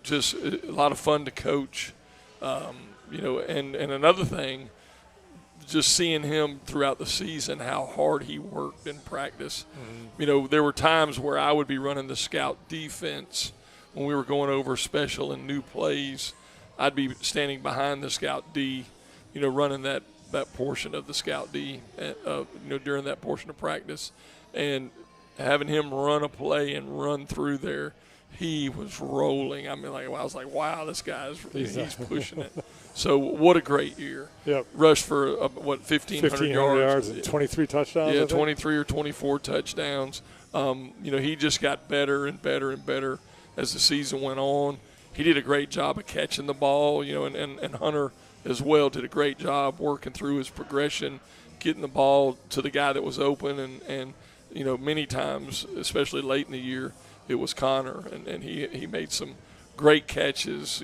just a lot of fun to coach. And another thing, just seeing him throughout the season, how hard he worked in practice. Mm-hmm. There were times where I would be running the scout defense when we were going over special and new plays. I'd be standing behind the scout D, running that portion of the scout D, during that portion of practice, and having him run a play and run through there. He was rolling. I was like, wow, this guy's he's pushing it. So what a great year. Yep. Rushed for 1,500 yards and 23 touchdowns. Yeah, 23 or 24 touchdowns. He just got better and better and better as the season went on. He did a great job of catching the ball, and Hunter as well did a great job working through his progression, getting the ball to the guy that was open, and many times, especially late in the year, it was Connor, and he made some great catches,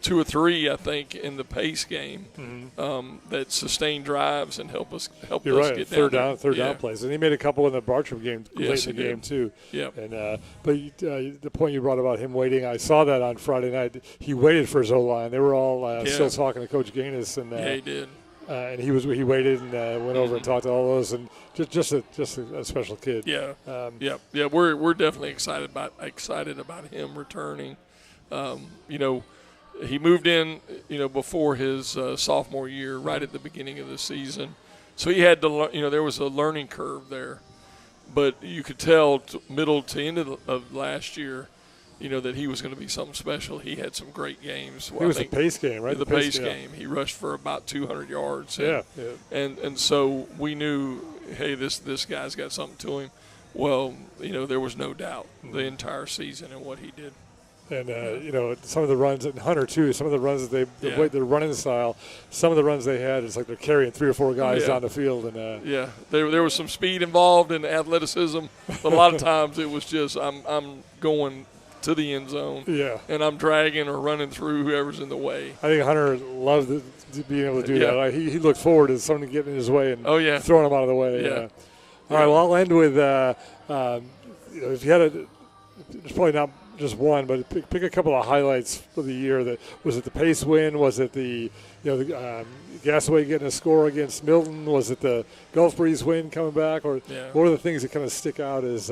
2 or 3, I think, in the pace game, mm-hmm. That sustained drives and helped us get third down plays. And he made a couple in the Bartram game late in the game too. Yeah. And but the point you brought about him waiting, I saw that on Friday night. He waited for his O-line. They were all still talking to Coach Gaines, and he did. And he waited and went over and talked to all those, and just a special kid. Yeah, yeah. We're definitely excited about him returning. He moved in, before his sophomore year, right at the beginning of the season, so he had to there was a learning curve there, but you could tell middle to end of last year, that he was going to be something special. He had some great games. Well, it was the pace game, right? The pace game. He rushed for about 200 yards. Yeah. And so we knew, hey, this guy's got something to him. Well, there was no doubt the entire season and what he did. And, some of the runs, and Hunter, too, some of the runs that the way they're running style, some of the runs they had, it's like they're carrying 3 or 4 guys down the field. And there was some speed involved and athleticism, but a lot of times it was just I'm going to the end zone, and I'm dragging or running through whoever's in the way. I think Hunter loved being able to do that. He looked forward to someone getting in his way and throwing him out of the way. Yeah. All right, well, I'll end with if you had there's probably not just one, but pick a couple of highlights for the year. Was it the pace win? Was it the Gasaway getting a score against Milton? Was it the Gulf Breeze win coming back? Or what are the things that kind of stick out as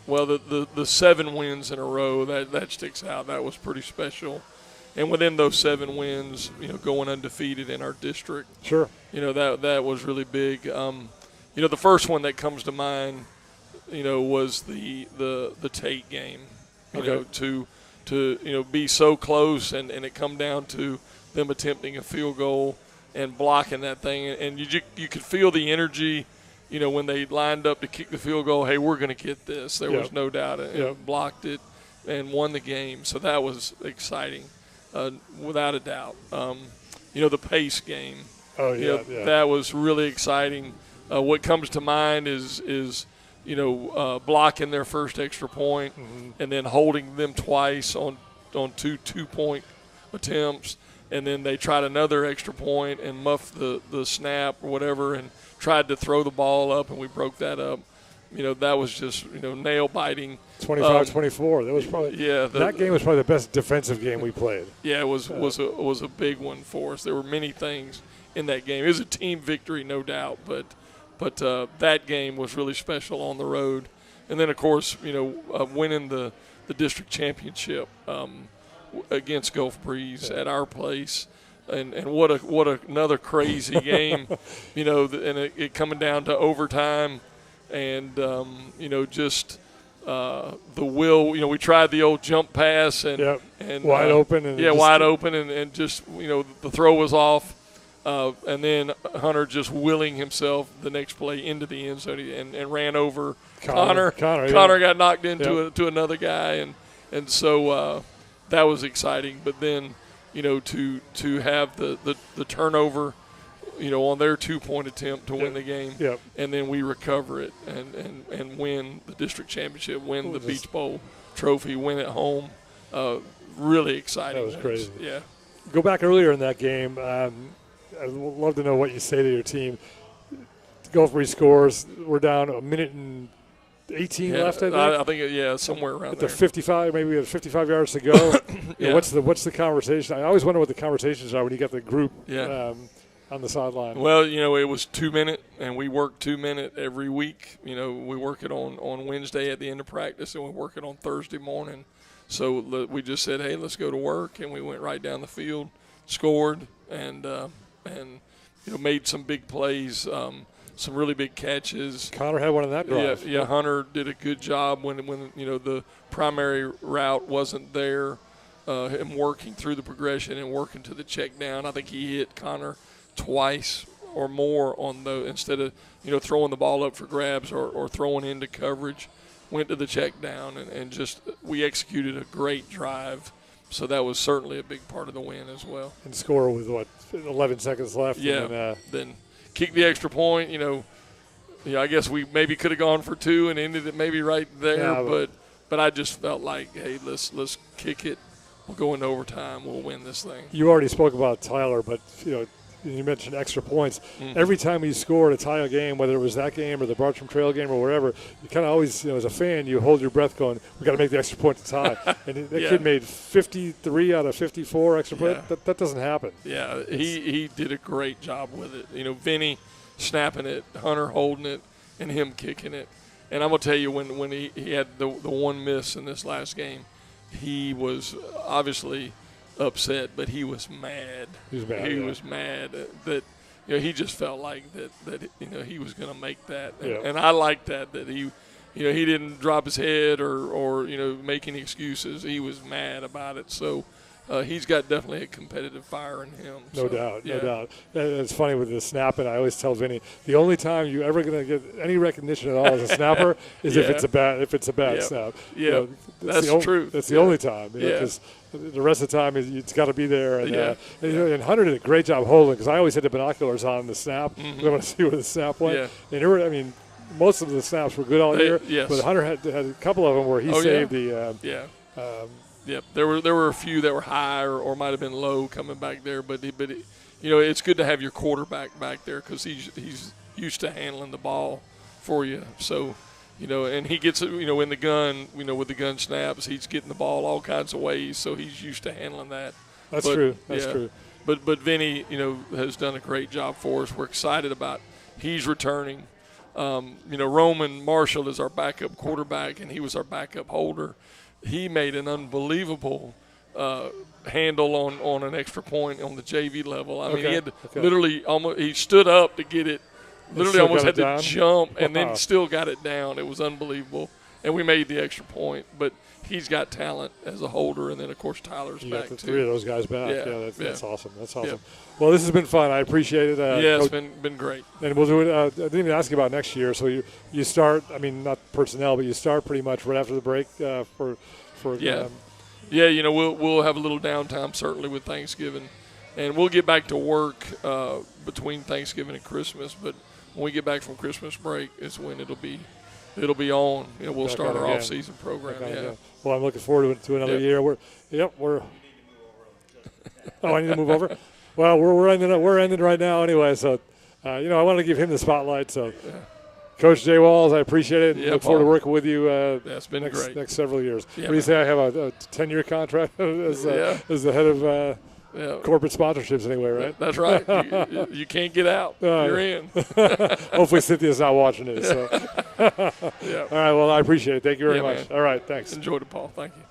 well, the 7 wins in a row, that sticks out. That was pretty special. And within those 7 wins, going undefeated in our district. Sure. That was really big. the first one that comes to mind, was the Tate game. To be so close and it come down to them attempting a field goal and blocking that thing, and you could feel the energy. When they lined up to kick the field goal, hey, we're going to get this. There was no doubt. And blocked it and won the game. So that was exciting, without a doubt. The Pace game. Oh, yeah, That was really exciting. What comes to mind is blocking their first extra point and then holding them twice on two-point attempts. And then they tried another extra point and muffed the snap or whatever and tried to throw the ball up, and we broke that up. That was just, nail-biting. 25-24. That was probably that game was probably the best defensive game we played. Yeah, it was a big one for us. There were many things in that game. It was a team victory, no doubt, but that game was really special on the road. And then, of course, winning the district championship against Gulf Breeze at our place. And what another crazy game, and it coming down to overtime, and just the will. We tried the old jump pass and wide open and wide open and just the throw was off, and then Hunter just willing himself the next play into the end zone and ran over Connor. Connor got knocked into to another guy, and so that was exciting. But then. To have the turnover, on their 2-point attempt to win the game, and then we recover it and win the district championship, win the Beach Bowl trophy, win at home. Really exciting. That was crazy. Yeah. Go back earlier in that game. I'd love to know what you say to your team. Gulf Breeze scores. We're down a minute and 18 left, I think. Somewhere around at there. The 55, maybe we have 55 yards to go. What's the conversation? I always wonder what the conversations are when you got the group on the sideline. Well, it was 2-minute, and we work 2-minute every week. We work it on Wednesday at the end of practice, and we work it on Thursday morning. So we just said, hey, let's go to work, and we went right down the field, scored, and made some big plays. Some really big catches. Connor had one in that drive. Yeah, Hunter did a good job when the primary route wasn't there. Him working through the progression and working to the check down. I think he hit Connor twice or more on instead of throwing the ball up for grabs or throwing into coverage, went to the check down and just we executed a great drive. So that was certainly a big part of the win as well. And score with 11 seconds left. Yeah. And then kick the extra point, I guess we maybe could have gone for 2 and ended it maybe right there, but I just felt like, hey, let's kick it. We'll go into overtime. We'll win this thing. You already spoke about Tyler, but you mentioned extra points. Mm-hmm. Every time you scored a tie a game, whether it was that game or the Bartram Trail game or wherever, you kind of always, as a fan, you hold your breath going, we got to make the extra point to tie. And that kid made 53 out of 54 extra points. That doesn't happen. Yeah, he did a great job with it. Vinny snapping it, Hunter holding it, and him kicking it. And I'm going to tell you, when he had the one miss in this last game, he was obviously upset, but he was mad. He was mad that he just felt like that he was going to make that, and I like that he he didn't drop his head or make any excuses. He was mad about it. So he's got definitely a competitive fire in him. No doubt. And it's funny with the snapping. I always tell Vinny, the only time you're ever going to get any recognition at all as a snapper is if it's a bad snap. Yeah, that's true. That's the only time. Because the rest of the time it's got to be there. And, and Hunter did a great job holding because I always had the binoculars on the snap. I want to see where the snap went. And there were, most of the snaps were good all year. But Hunter had a couple of them where he saved the. Yep, there were a few that were high or might have been low coming back there, but it's good to have your quarterback back there because he's used to handling the ball for you. So, and he gets in the gun, with the gun snaps, he's getting the ball all kinds of ways, so he's used to handling that. That's true. That's true. But Vinny, has done a great job for us. We're excited about he's returning. Roman Marshall is our backup quarterback, and he was our backup holder. He made an unbelievable handle on an extra point on the JV level. He had literally he stood up to get it, literally almost had to jump and then still got it down. It was unbelievable. And we made the extra point. But he's got talent as a holder. And then, of course, Tyler's back, too. 3 of those guys back. Yeah, that's awesome. That's awesome. Yeah. Well, this has been fun. I appreciate it. It's been great. And we'll do it. I didn't even ask you about next year. So you start, I mean, not personnel, but you start pretty much right after the break for Yeah, we'll have a little downtime certainly with Thanksgiving. And we'll get back to work between Thanksgiving and Christmas. But when we get back from Christmas break is when it'll be on. We'll start our off-season program. Well, I'm looking forward to another year. We're. Oh, I need to move over. Well, we're ending right now anyway. So, I want to give him the spotlight. So, Coach Jay Walls, I appreciate it. Look forward to working with you. It's been great. Next several years. What do you say? I have a 10-year contract as the head of. Corporate sponsorships anyway, right? That's right. You can't get out. You're in. Hopefully Cynthia's not watching it. So. All right, well, I appreciate it. Thank you very much. Man. All right, thanks. Enjoyed it, Paul. Thank you.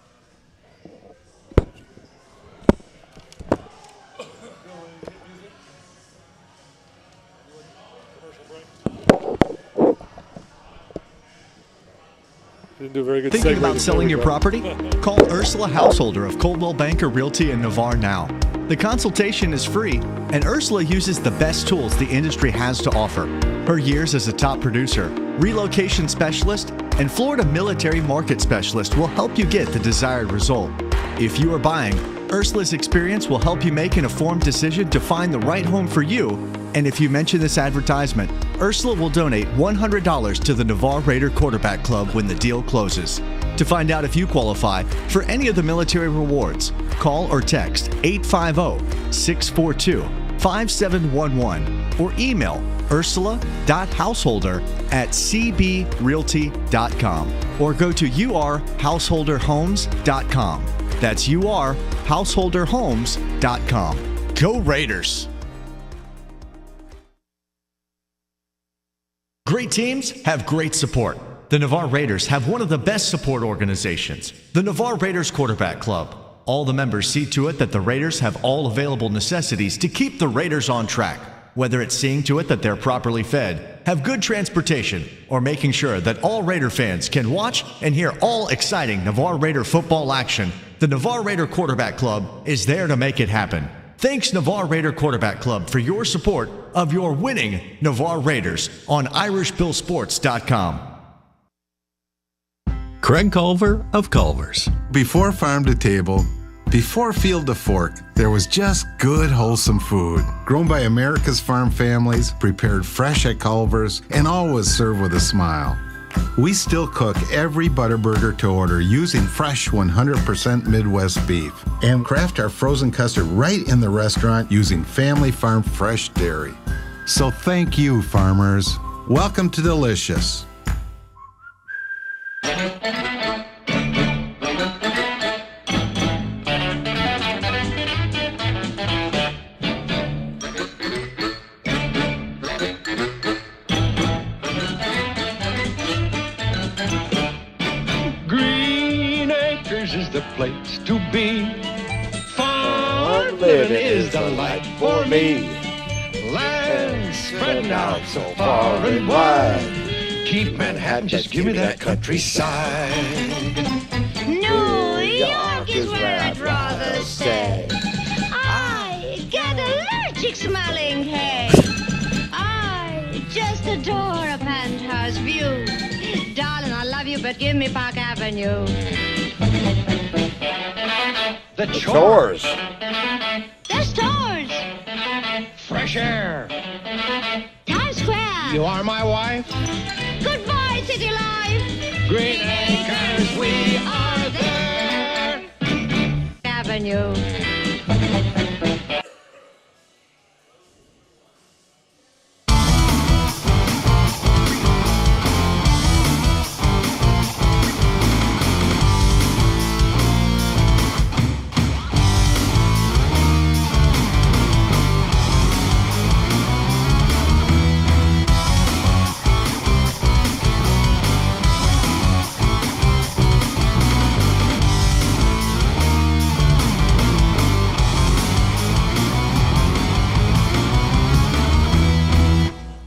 Didn't do a very good. Thinking about selling your property? Call Ursula Householder of Coldwell Banker Realty in Navarre now. The consultation is free, and Ursula uses the best tools the industry has to offer. Her years as a top producer, relocation specialist, and Florida military market specialist will help you get the desired result. If you are buying, Ursula's experience will help you make an informed decision to find the right home for you. And if you mention this advertisement, Ursula will donate $100 to the Navarre Raider Quarterback Club when the deal closes. To find out if you qualify for any of the military rewards, call or text 850-642-5711 or email ursula.householder@cbrealty.com or go to urhouseholderhomes.com. That's urhouseholderhomes.com. Go Raiders! Great teams have great support. The Navarre Raiders have one of the best support organizations, the Navarre Raiders Quarterback Club. All the members see to it that the Raiders have all available necessities to keep the Raiders on track, whether it's seeing to it that they're properly fed, have good transportation, or making sure that all Raider fans can watch and hear all exciting Navarre Raider football action. The Navarre Raider Quarterback Club is there to make it happen. Thanks, Navarre Raider Quarterback Club, for your support of your winning Navarre Raiders on IrishBillSports.com. Craig Culver of Culver's. Before farm to table, before field to fork, there was just good, wholesome food. Grown by America's farm families, prepared fresh at Culver's, and always served with a smile. We still cook every Butterburger to order using fresh 100% Midwest beef and craft our frozen custard right in the restaurant using family farm fresh dairy. So thank you, farmers. Welcome to Delicious. Place to be. Farm living is the life for me. Land spreading out so far and wide. Keep Manhattan, just give me that countryside. New York is where I'd rather stay. I get allergic smelling hay. I just adore a penthouse view. Darling, I love you, but give me Park Avenue. The chores. The stores. Fresh air. Times Square. You are my wife. Goodbye, city life. Green Acres, we are there. Avenue.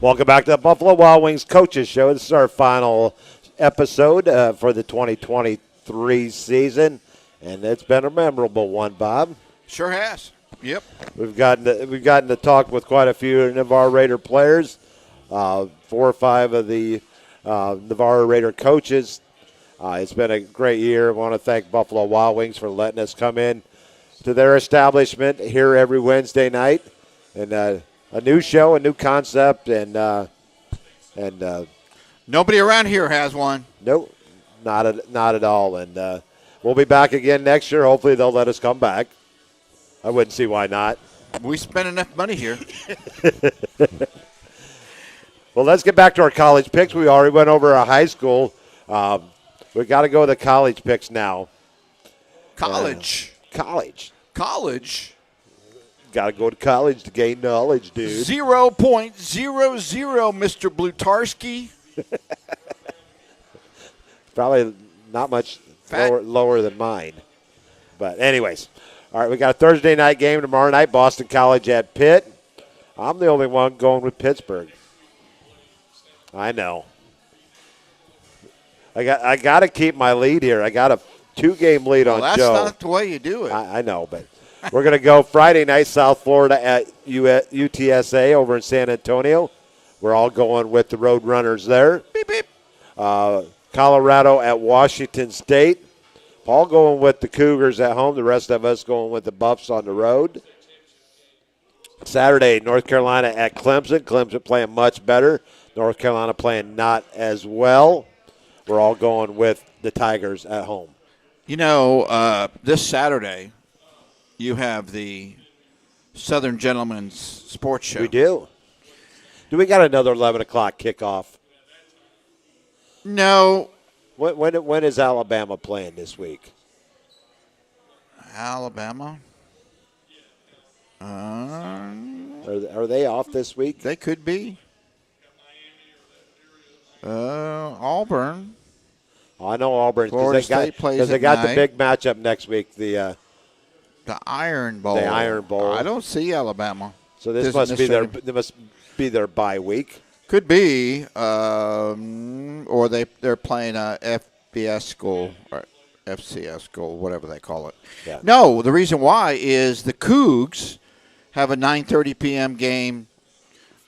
Welcome back to the Buffalo Wild Wings Coaches Show. This is our final episode for the 2023 season, and it's been a memorable one, Bob. Sure has. Yep. We've gotten to talk with quite a few Navarre Raider players, 4 or 5 of the Navarre Raider coaches. It's been a great year. I want to thank Buffalo Wild Wings for letting us come in to their establishment here every Wednesday night, and a new show, a new concept, and nobody around here has one. Nope, not at all. And we'll be back again next year. Hopefully, they'll let us come back. I wouldn't see why not. We spend enough money here. Well, let's get back to our college picks. We already went over our high school. We got to go to the college picks now. College. College. Got to go to college to gain knowledge, dude. 0.00, Mr. Blutarski. Probably not much lower than mine. But anyways, all right, we got a Thursday night game tomorrow night, Boston College at Pitt. I'm the only one going with Pittsburgh. I know. I got to keep my lead here. I got a 2-game lead on that's Joe. That's not the way you do it. I know, but we're going to go Friday night, South Florida at UTSA over in San Antonio. We're all going with the Road Runners there. Beep, beep. Colorado at Washington State. Paul going with the Cougars at home. The rest of us going with the Buffs on the road. Saturday, North Carolina at Clemson. Clemson playing much better. North Carolina playing not as well. We're all going with the Tigers at home. You know, this Saturday, you have the Southern Gentlemen's Sports Show. We do. Do we got another 11 o'clock kickoff? No. When is Alabama playing this week? Alabama? Are they off this week? They could be. Auburn. Oh, I know Auburn Florida because they got the big matchup next week. The Iron Bowl. The Iron Bowl. I don't see Alabama. So this must be their bye week. Could be, or they're playing a FBS school or FCS school, whatever they call it. Yeah. No, the reason why is the Cougs have a 9:30 p.m. game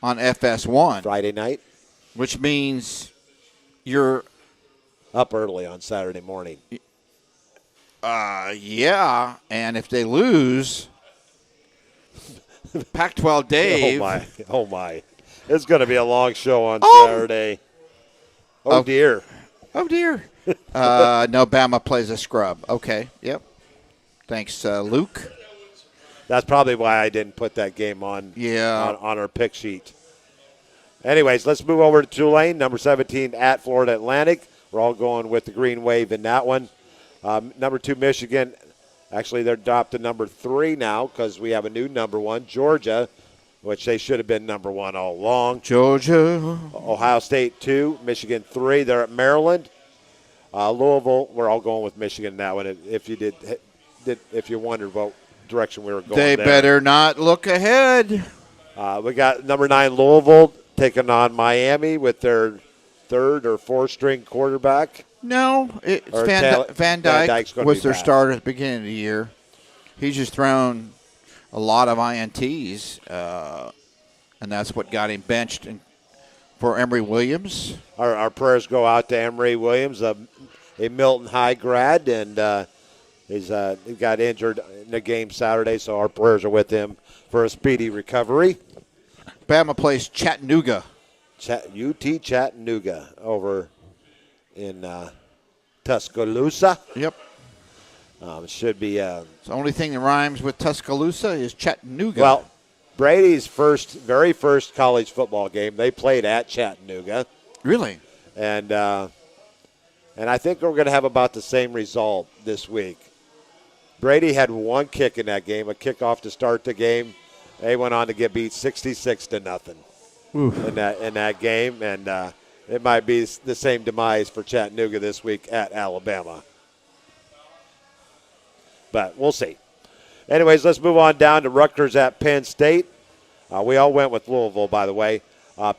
on FS1 Friday night, which means you're up early on Saturday morning. Yeah, and if they lose, Pac-12 Dave. Oh my! It's going to be a long show on Saturday. Oh dear. Oh dear. No, Bama plays a scrub. Okay. Yep. Thanks, Luke. That's probably why I didn't put that game on. Yeah. On our pick sheet. Anyways, let's move over to Tulane, number 17 at Florida Atlantic. We're all going with the Green Wave in that one. Number 2, Michigan. Actually, they're dropped to number 3 now because we have a new number 1, Georgia, which they should have been number 1 all along. Georgia. Ohio State 2, Michigan 3. They're at Maryland. Louisville, we're all going with Michigan in that one. If you wondered what direction we were going They better not look ahead. We got number 9, Louisville, taking on Miami with their 3rd or 4th string quarterback. No, Van Dyke was their starter at the beginning of the year. He's just thrown a lot of INTs, and that's what got him benched for Emory Williams. Our prayers go out to Emory Williams, a Milton High grad, and he got injured in the game Saturday, so our prayers are with him for a speedy recovery. Bama plays Chattanooga. UT Chattanooga over in Tuscaloosa. Yep. Should be. The only thing that rhymes with Tuscaloosa is Chattanooga. Well, Brady's very first college football game, they played at Chattanooga. Really? And I think we're going to have about the same result this week. Brady had 1 kick in that game, a kickoff to start the game. They went on to get beat 66-0 in that game, and it might be the same demise for Chattanooga this week at Alabama. But we'll see. Anyways, let's move on down to Rutgers at Penn State. We all went with Louisville, by the way.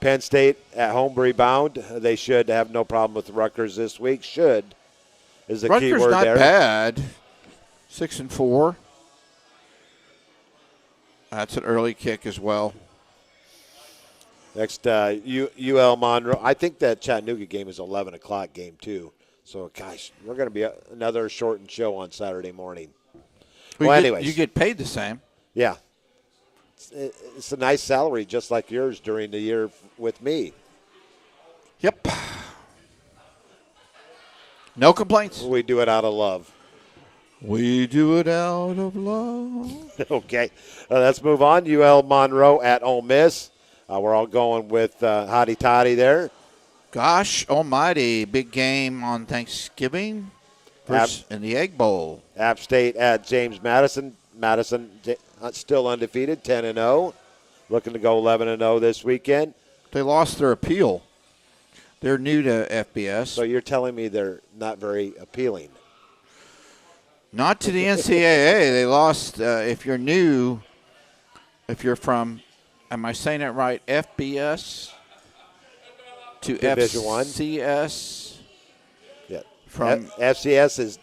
Penn State at home rebound. They should have no problem with Rutgers this week. Should is the key Rutgers word not there. bad. 6-4. That's an early kick as well. Next, UL Monroe. I think that Chattanooga game is 11 o'clock game, too. So, gosh, we're going to be another shortened show on Saturday morning. Well, anyways. You get paid the same. Yeah. It's a nice salary, just like yours during the year with me. Yep. No complaints. We do it out of love. We do it out of love. Okay. Let's move on. UL Monroe at Ole Miss. We're all going with Hotty Toddy there. Gosh almighty, big game on Thanksgiving in the Egg Bowl. App State at James Madison. Madison still undefeated, 10-0. Looking to go 11-0 this weekend. They lost their appeal. They're new to FBS. So you're telling me they're not very appealing? Not to the NCAA. They lost, if you're new, if you're from, am I saying it right, FBS to Division FCS? Yeah. From FCS is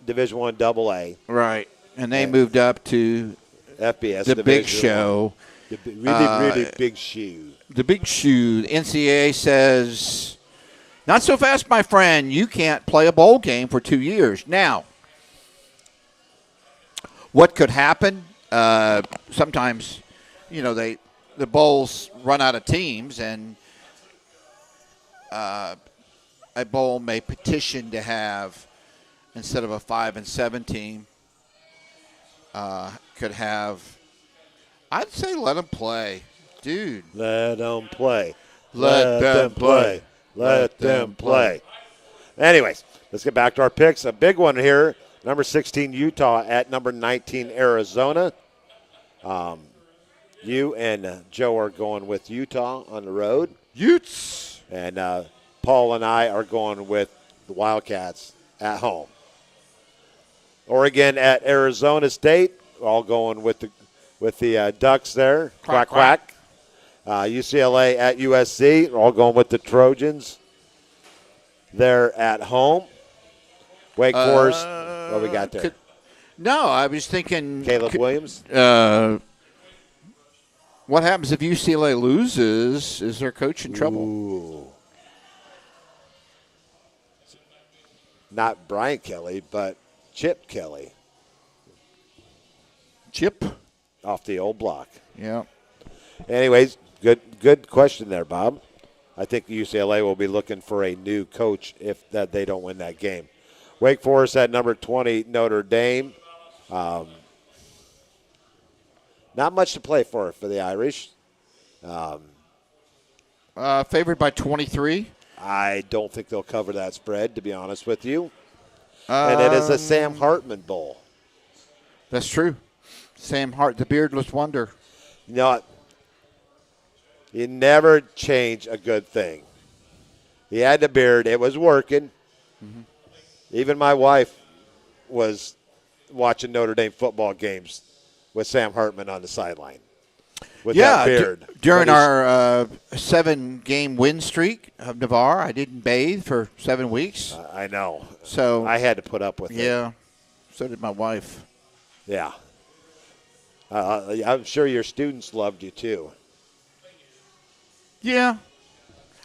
Division I AA. Right. And they moved up to FBS, the Division big show. The really big shoe. The big shoe. The NCAA says, not so fast, my friend. You can't play a bowl game for 2 years. Now, what could happen? Sometimes, the bowls run out of teams, and a bowl may petition to have, instead of a 5-7 team, could have. I'd say let them play, dude. Let them play. Let them play. Let them play. Anyways, let's get back to our picks. A big one here. Number 16, Utah at number 19, Arizona. You and Joe are going with Utah on the road. Utes. And Paul and I are going with the Wildcats at home. Oregon at Arizona State. We're all going with the Ducks there. Quack, quack. UCLA at USC. We're all going with the Trojans. They're at home. Wake Forest. What we got there? No, I was thinking Caleb Williams. What happens if UCLA loses? Is their coach in trouble? Ooh. Not Brian Kelly, but Chip Kelly. Chip? Off the old block. Yeah. Anyways, good question there, Bob. I think UCLA will be looking for a new coach if that they don't win that game. Wake Forest at number 20, Notre Dame. Not much to play for the Irish. Favored by 23. I don't think they'll cover that spread, to be honest with you. And it is a Sam Hartman Bowl. That's true. Sam Hart, the beardless wonder. You never change a good thing. He had the beard. It was working. Mm-hmm. Even my wife was watching Notre Dame football games with Sam Hartman on the sideline with that beard. During our 7-game win streak of Navarre, I didn't bathe for 7 weeks. I know. So I had to put up with it. Yeah. So did my wife. Yeah. I'm sure your students loved you too. Yeah.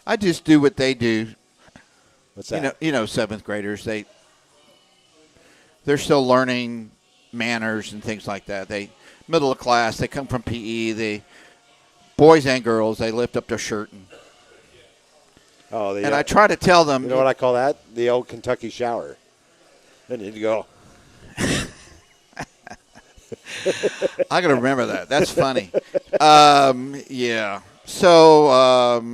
I just do what they do. What's that? You know, 7th graders, they're still learning manners and things like that. They middle of class, they come from PE, the boys and girls, they lift up their shirt and I try to tell them. You know what I call that? The old Kentucky shower. Then you go. I got to remember that. That's funny. Yeah. So,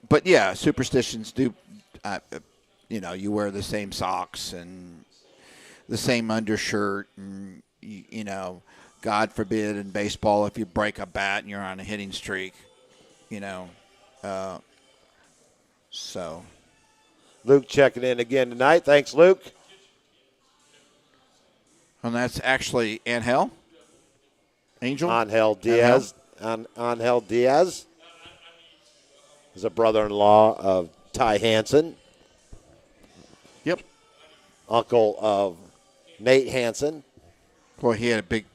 but yeah, superstitions do, you wear the same socks and the same undershirt and, God forbid in baseball if you break a bat and you're on a hitting streak, so. Luke checking in again tonight. Thanks, Luke. And that's actually Angel? Angel Diaz. Angel Diaz. He's a brother-in-law of Ty Hansen. Yep. Uncle of Nate Hansen. Boy,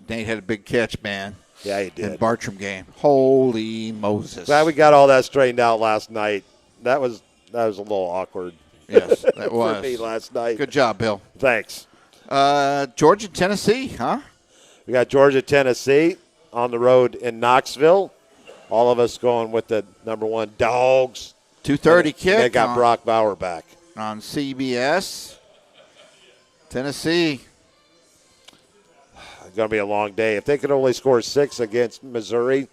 Nate had a big catch, man. Yeah, he did. In the Bartram game. Holy Moses. Glad we got all that straightened out last night. That was a little awkward. Yes, that was. For me last night. Good job, Bill. Thanks. Georgia, Tennessee, huh? We got Georgia, Tennessee on the road in Knoxville. All of us going with the number 1 Dogs. 2:30 kick. They got Brock Bauer back. On CBS. Tennessee. It's going to be a long day. If they could only score 6 against Missouri,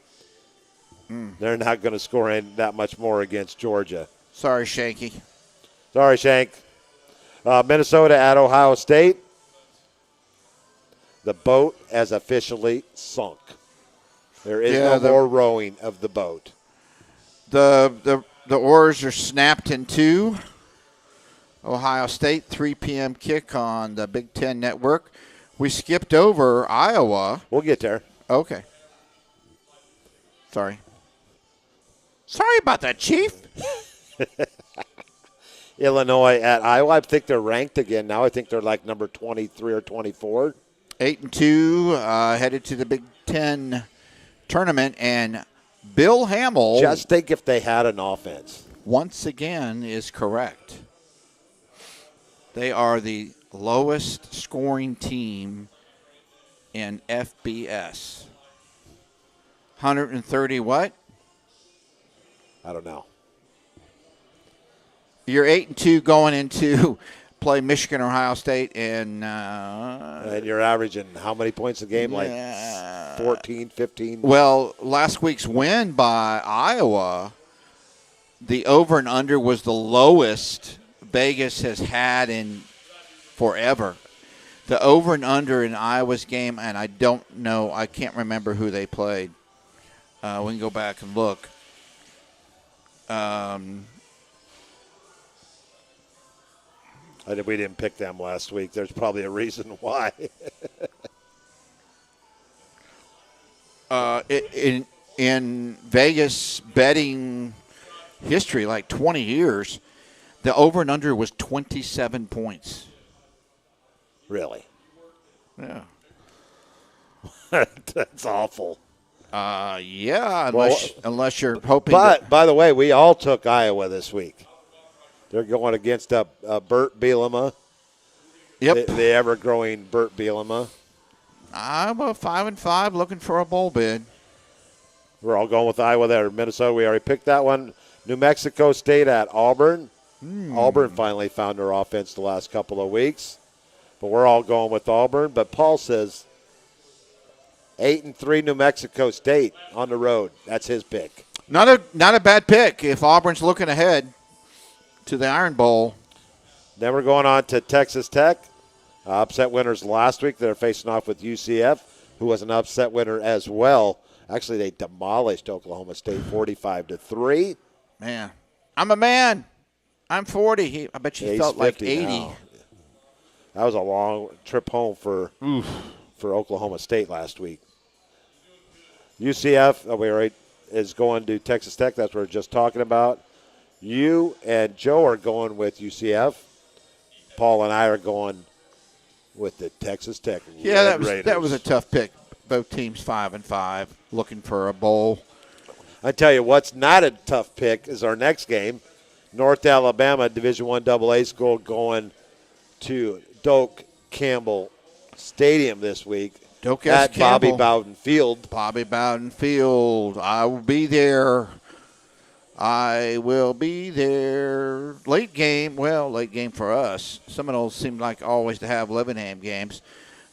they're not going to score that much more against Georgia. Sorry, Shanky. Sorry, Shank. Minnesota at Ohio State. The boat has officially sunk. There is no more rowing of the boat. The oars are snapped in two. Ohio State, 3 p.m. kick on the Big Ten Network. We skipped over Iowa. We'll get there. Okay. Sorry about that, Chief. Illinois at Iowa. I think they're ranked again now. I think they're like number 23 or 24. 8-2, headed to the Big Ten tournament, and Bill Hamill. Just think if they had an offense. Once again is correct. They are the lowest scoring team in FBS. 130 what? I don't know. You're 8-2 going into play Michigan, Ohio State, and you're averaging how many points a game? Like 14, 15? Well, last week's win by Iowa, the over and under was the lowest Vegas has had in forever. The over and under in Iowa's game, and I can't remember who they played. We can go back and look. We didn't pick them last week. There's probably a reason why. In Vegas betting history, like 20 years, the over and under was 27 points. Really? Yeah. That's awful. Yeah, unless you're hoping. But, by the way, we all took Iowa this week. They're going against Bert Bielema. Yep. The ever-growing Bert Bielema. Iowa 5-5, looking for a bowl bid. We're all going with Iowa there. Minnesota, we already picked that one. New Mexico State at Auburn. Auburn finally found their offense the last couple of weeks. But we're all going with Auburn. But Paul says 8-3 New Mexico State on the road. That's his pick. Not a bad pick if Auburn's looking ahead to the Iron Bowl. Then we're going on to Texas Tech. Upset winners last week. They're facing off with UCF, who was an upset winner as well. Actually, they demolished Oklahoma State 45-3. Man, I'm a man. I'm 40. I bet you felt like 80. Now. That was a long trip home for Oklahoma State last week. UCF is going to Texas Tech. That's what we were just talking about. You and Joe are going with UCF. Paul and I are going with the Texas Tech. Yeah, that was a tough pick. Both teams 5-5, looking for a bowl. I tell you what's not a tough pick is our next game. North Alabama Division I AA school going to Doak Campbell Stadium this week. Doak at S. Campbell. Bobby Bowden Field. Bobby Bowden Field. I will be there. Late game for us. Seminoles seem like always to have Lebanon games.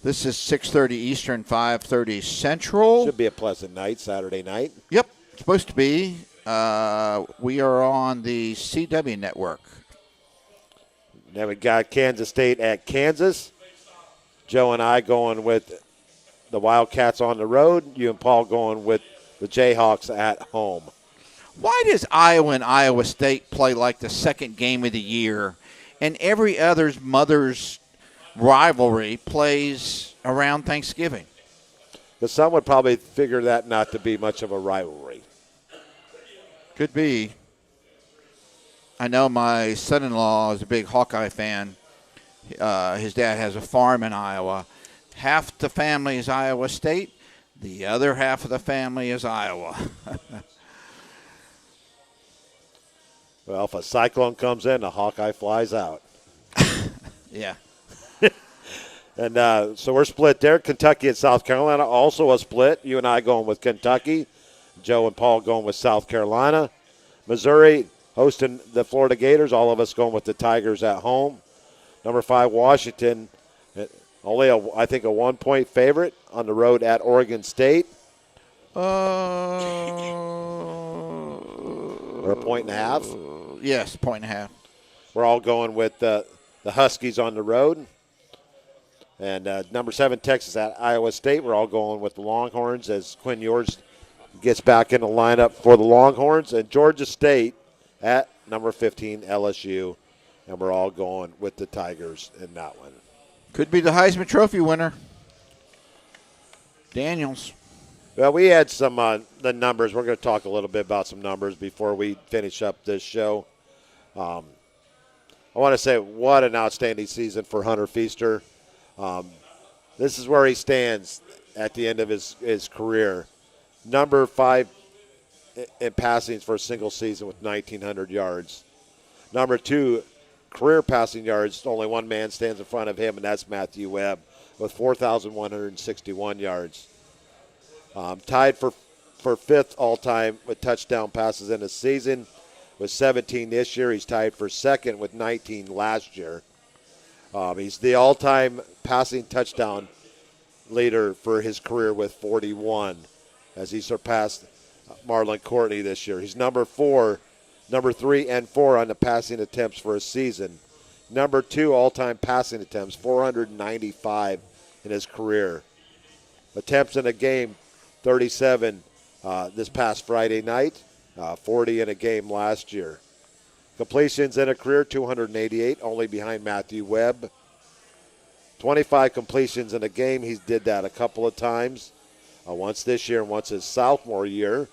This is 6:30 Eastern, 5:30 Central. Should be a pleasant night, Saturday night. Yep, supposed to be. We are on the CW network. Then we got Kansas State at Kansas. Joe and I going with the Wildcats on the road. You and Paul going with the Jayhawks at home. Why does Iowa and Iowa State play like the second game of the year, and every mother's rivalry plays around Thanksgiving? Because some would probably figure that not to be much of a rivalry. Could be. I know my son-in-law is a big Hawkeye fan. His dad has a farm in Iowa. Half the family is Iowa State. The other half of the family is Iowa. Well, if a cyclone comes in, the Hawkeye flies out. Yeah. And so we're split there. Kentucky and South Carolina, also a split. You and I going with Kentucky. Joe and Paul going with South Carolina. Missouri hosting the Florida Gators. All of us going with the Tigers at home. Number 5, Washington, only, I think, a 1-point favorite on the road at Oregon State. Or a point and a half? Yes, point and a half. We're all going with the Huskies on the road. And number 7, Texas at Iowa State. We're all going with the Longhorns as Quinn Ewers gets back in the lineup for the Longhorns. And Georgia State at number 15, LSU. And we're all going with the Tigers in that one. Could be the Heisman Trophy winner. Daniels. Well, we had some the numbers. We're going to talk a little bit about some numbers before we finish up this show. I want to say what an outstanding season for Hunter Feaster. This is where he stands at the end of his career. Number 5 in passings for a single season with 1,900 yards. Number 2, career passing yards. Only one man stands in front of him, and that's Matthew Webb with 4,161 yards. Tied for 5th all-time with touchdown passes in a season with 17 this year. He's tied for 2nd with 19 last year. He's the all-time passing touchdown leader for his career with 41 as he surpassed Marlon Courtney this year. He's number 3 and 4 on the passing attempts for a season. Number 2 all-time passing attempts, 495 in his career. Attempts in a game, 37 this past Friday night, 40 in a game last year. Completions in a career, 288, only behind Matthew Webb. 25 completions in a game. He did that a couple of times, once this year and once his sophomore year.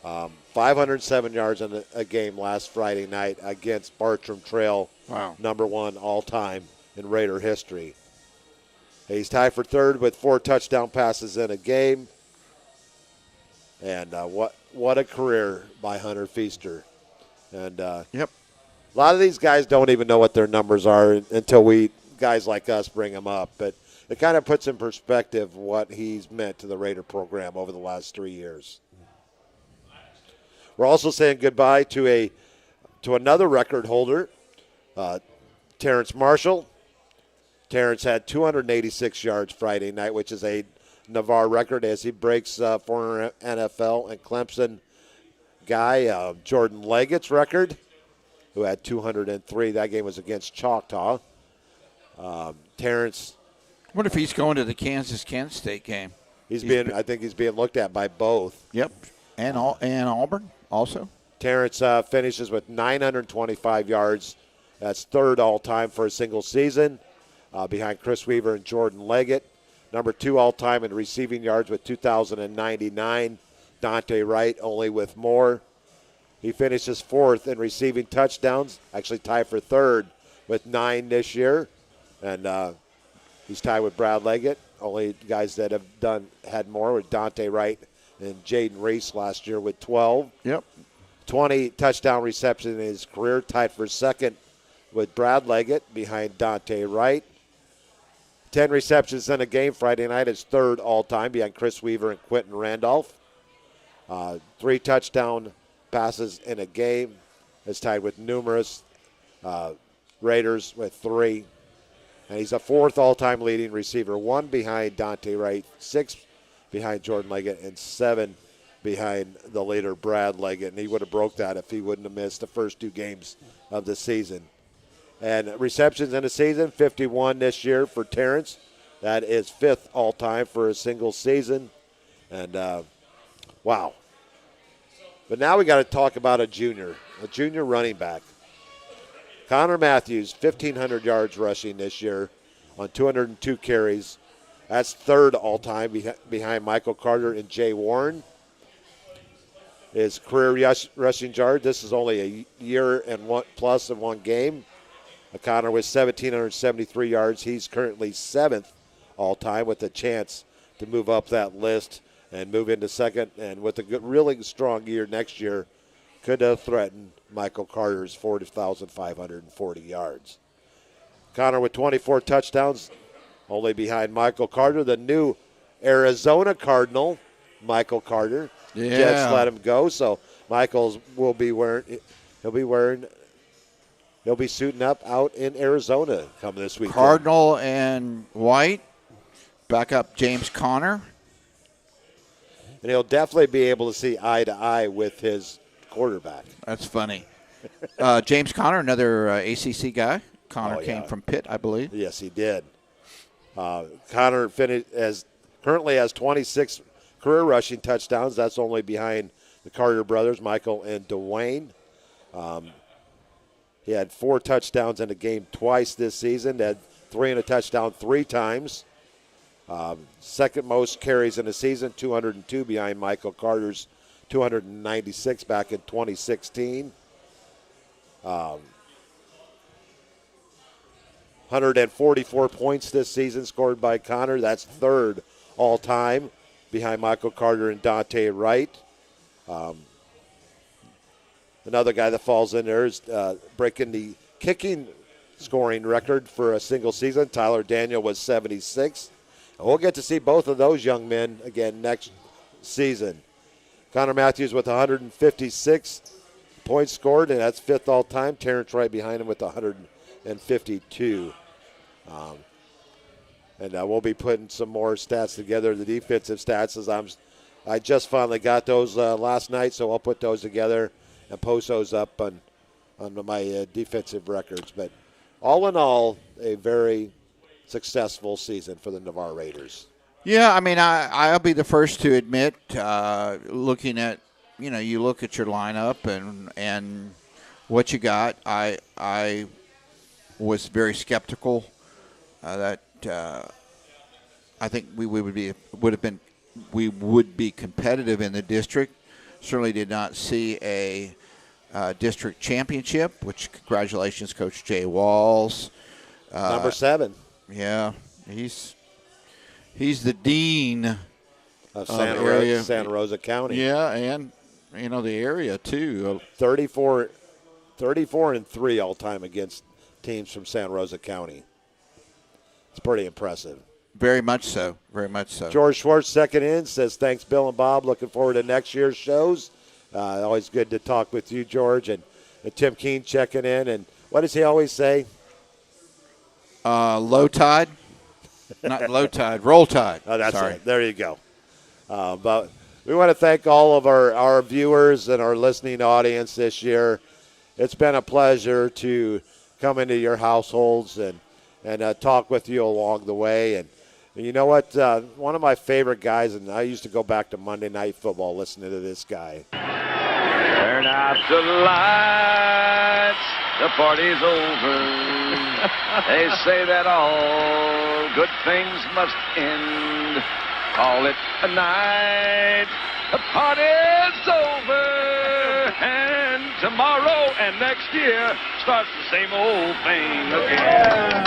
507 yards in a game last Friday night against Bartram Trail, number 1 all-time in Raider history. He's tied for 3rd with 4 touchdown passes in a game. And what a career by Hunter Feaster. And yep, a lot of these guys don't even know what their numbers are until guys like us bring them up. But it kind of puts in perspective what he's meant to the Raider program over the last 3 years. We're also saying goodbye to another record holder, Terrence Marshall. Terrence had 286 yards Friday night, which is a Navarre record as he breaks former NFL and Clemson guy Jordan Leggett's record, who had 203. That game was against Choctaw. Terrence. I wonder if he's going to the Kansas State game. I think he's being looked at by both. Yep, and Auburn also. Terrence finishes with 925 yards. That's 3rd all-time for a single season, behind Chris Weaver and Jordan Leggett. Number 2 all-time in receiving yards with 2,099. Dante Wright only with more. He finishes 4th in receiving touchdowns, actually tied for 3rd with 9 this year. And he's tied with Brad Leggett. Only guys that have had more with Dante Wright and Jaden Reese last year with 12. Yep. 20 touchdown receptions in his career, tied for 2nd with Brad Leggett behind Dante Wright. 10 receptions in a game Friday night is 3rd all-time behind Chris Weaver and Quentin Randolph. 3 touchdown passes in a game is tied with numerous Raiders with 3. And he's a 4th all-time leading receiver, 1 behind Dante Wright, 6 behind Jordan Leggett, and 7 behind the leader Brad Leggett. And he would have broke that if he wouldn't have missed the first 2 games of the season. And receptions in a season, 51 this year for Terrence. That is 5th all-time for a single season. And, wow. But now we got to talk about a junior running back. Connor Matthews, 1,500 yards rushing this year on 202 carries. That's third all-time behind Michael Carter and Jay Warren. His career rushing yard, this is only a year and plus in one game. Connor with 1,773 yards. He's currently 7th all-time with a chance to move up that list and move into second. And with a really strong year next year, could have threatened Michael Carter's 40,540 yards. Connor with 24 touchdowns, only behind Michael Carter, the new Arizona Cardinal, Michael Carter. Yeah. Jets let him go, so Michaels will be he'll be suiting up out in Arizona coming this weekend. Cardinal and White, back up James Conner. And he'll definitely be able to see eye to eye with his quarterback. That's funny. James Conner, another ACC guy. Conner came from Pitt, I believe. Yes, he did. Conner currently has 26 career rushing touchdowns. That's only behind the Carter brothers, Michael and Dwayne. He had 4 touchdowns in a game twice this season. Had 3 in a touchdown 3 times. Second most carries in a season, 202 behind Michael Carter's 296 back in 2016. 144 points this season scored by Connor. That's third all-time behind Michael Carter and Dante Wright. Another guy that falls in there is breaking the kicking scoring record for a single season. Tyler Daniel was 76. And we'll get to see both of those young men again next season. Connor Matthews with 156 points scored, and that's 5th all-time. Terrence Wright behind him with 152. And we'll be putting some more stats together, the defensive stats, as I just finally got those last night, so I'll put those together and post those up on my defensive records. But all in all, a very successful season for the Navarre Raiders. Yeah, I mean, I'll be the first to admit, looking at, you look at your lineup and what you got, I was very skeptical that I think we would be competitive in the district. Certainly did not see a district championship, which congratulations, Coach Jay Walls. Number 7. Yeah, he's the dean of Santa Rosa County. Yeah, and the area too. 34-3 all time against teams from Santa Rosa County. It's pretty impressive. Very much so. Very much so. George Schwartz, second in, says, thanks, Bill and Bob. Looking forward to next year's shows. Always good to talk with you, George. And Tim Keene checking in. And what does he always say? Low tide. Not low tide, roll tide. Oh, that's Sorry. it. There you go. But we want to thank all of our viewers and our listening audience this year. It's been a pleasure to come into your households and talk with you along the way. And you know what? One of my favorite guys, and I used to go back to Monday Night Football listening to this guy. Turn out the lights, the party's over. They say that all good things must end. Call it a night, the party's over. And tomorrow and next year starts the same old thing again.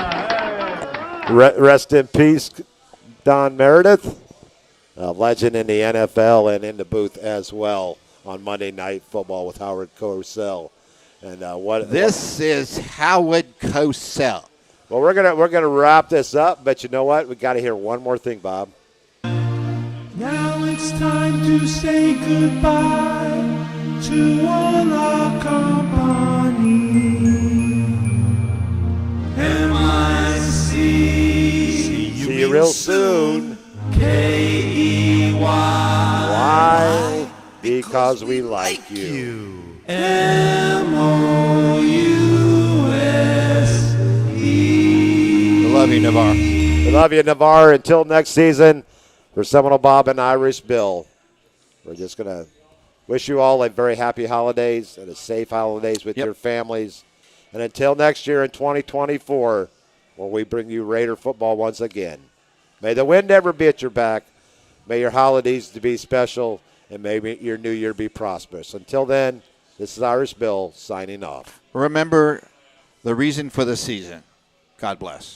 Rest in peace, Don Meredith, a legend in the NFL and in the booth as well on Monday Night Football with Howard Cosell. And this is Howard Cosell. Well, we're gonna wrap this up, but you know what? We got to hear one more thing, Bob. Now it's time to say goodbye to all our company. M-I-C. See you real soon. K-E-Y. Why? Because we like you. M-O-U-S-E. We love you, Navarre. We love you, Navarre. Until next season, for Seminole Bob and Irish Bill, we're just going to wish you all a very happy holidays and a safe holidays with your families. And until next year in 2024, where we bring you Raider football once again, May the wind never be at your back. May your holidays to be special, and may your new year be prosperous. Until then, this is Irish Bill signing off. Remember the reason for the season. God bless.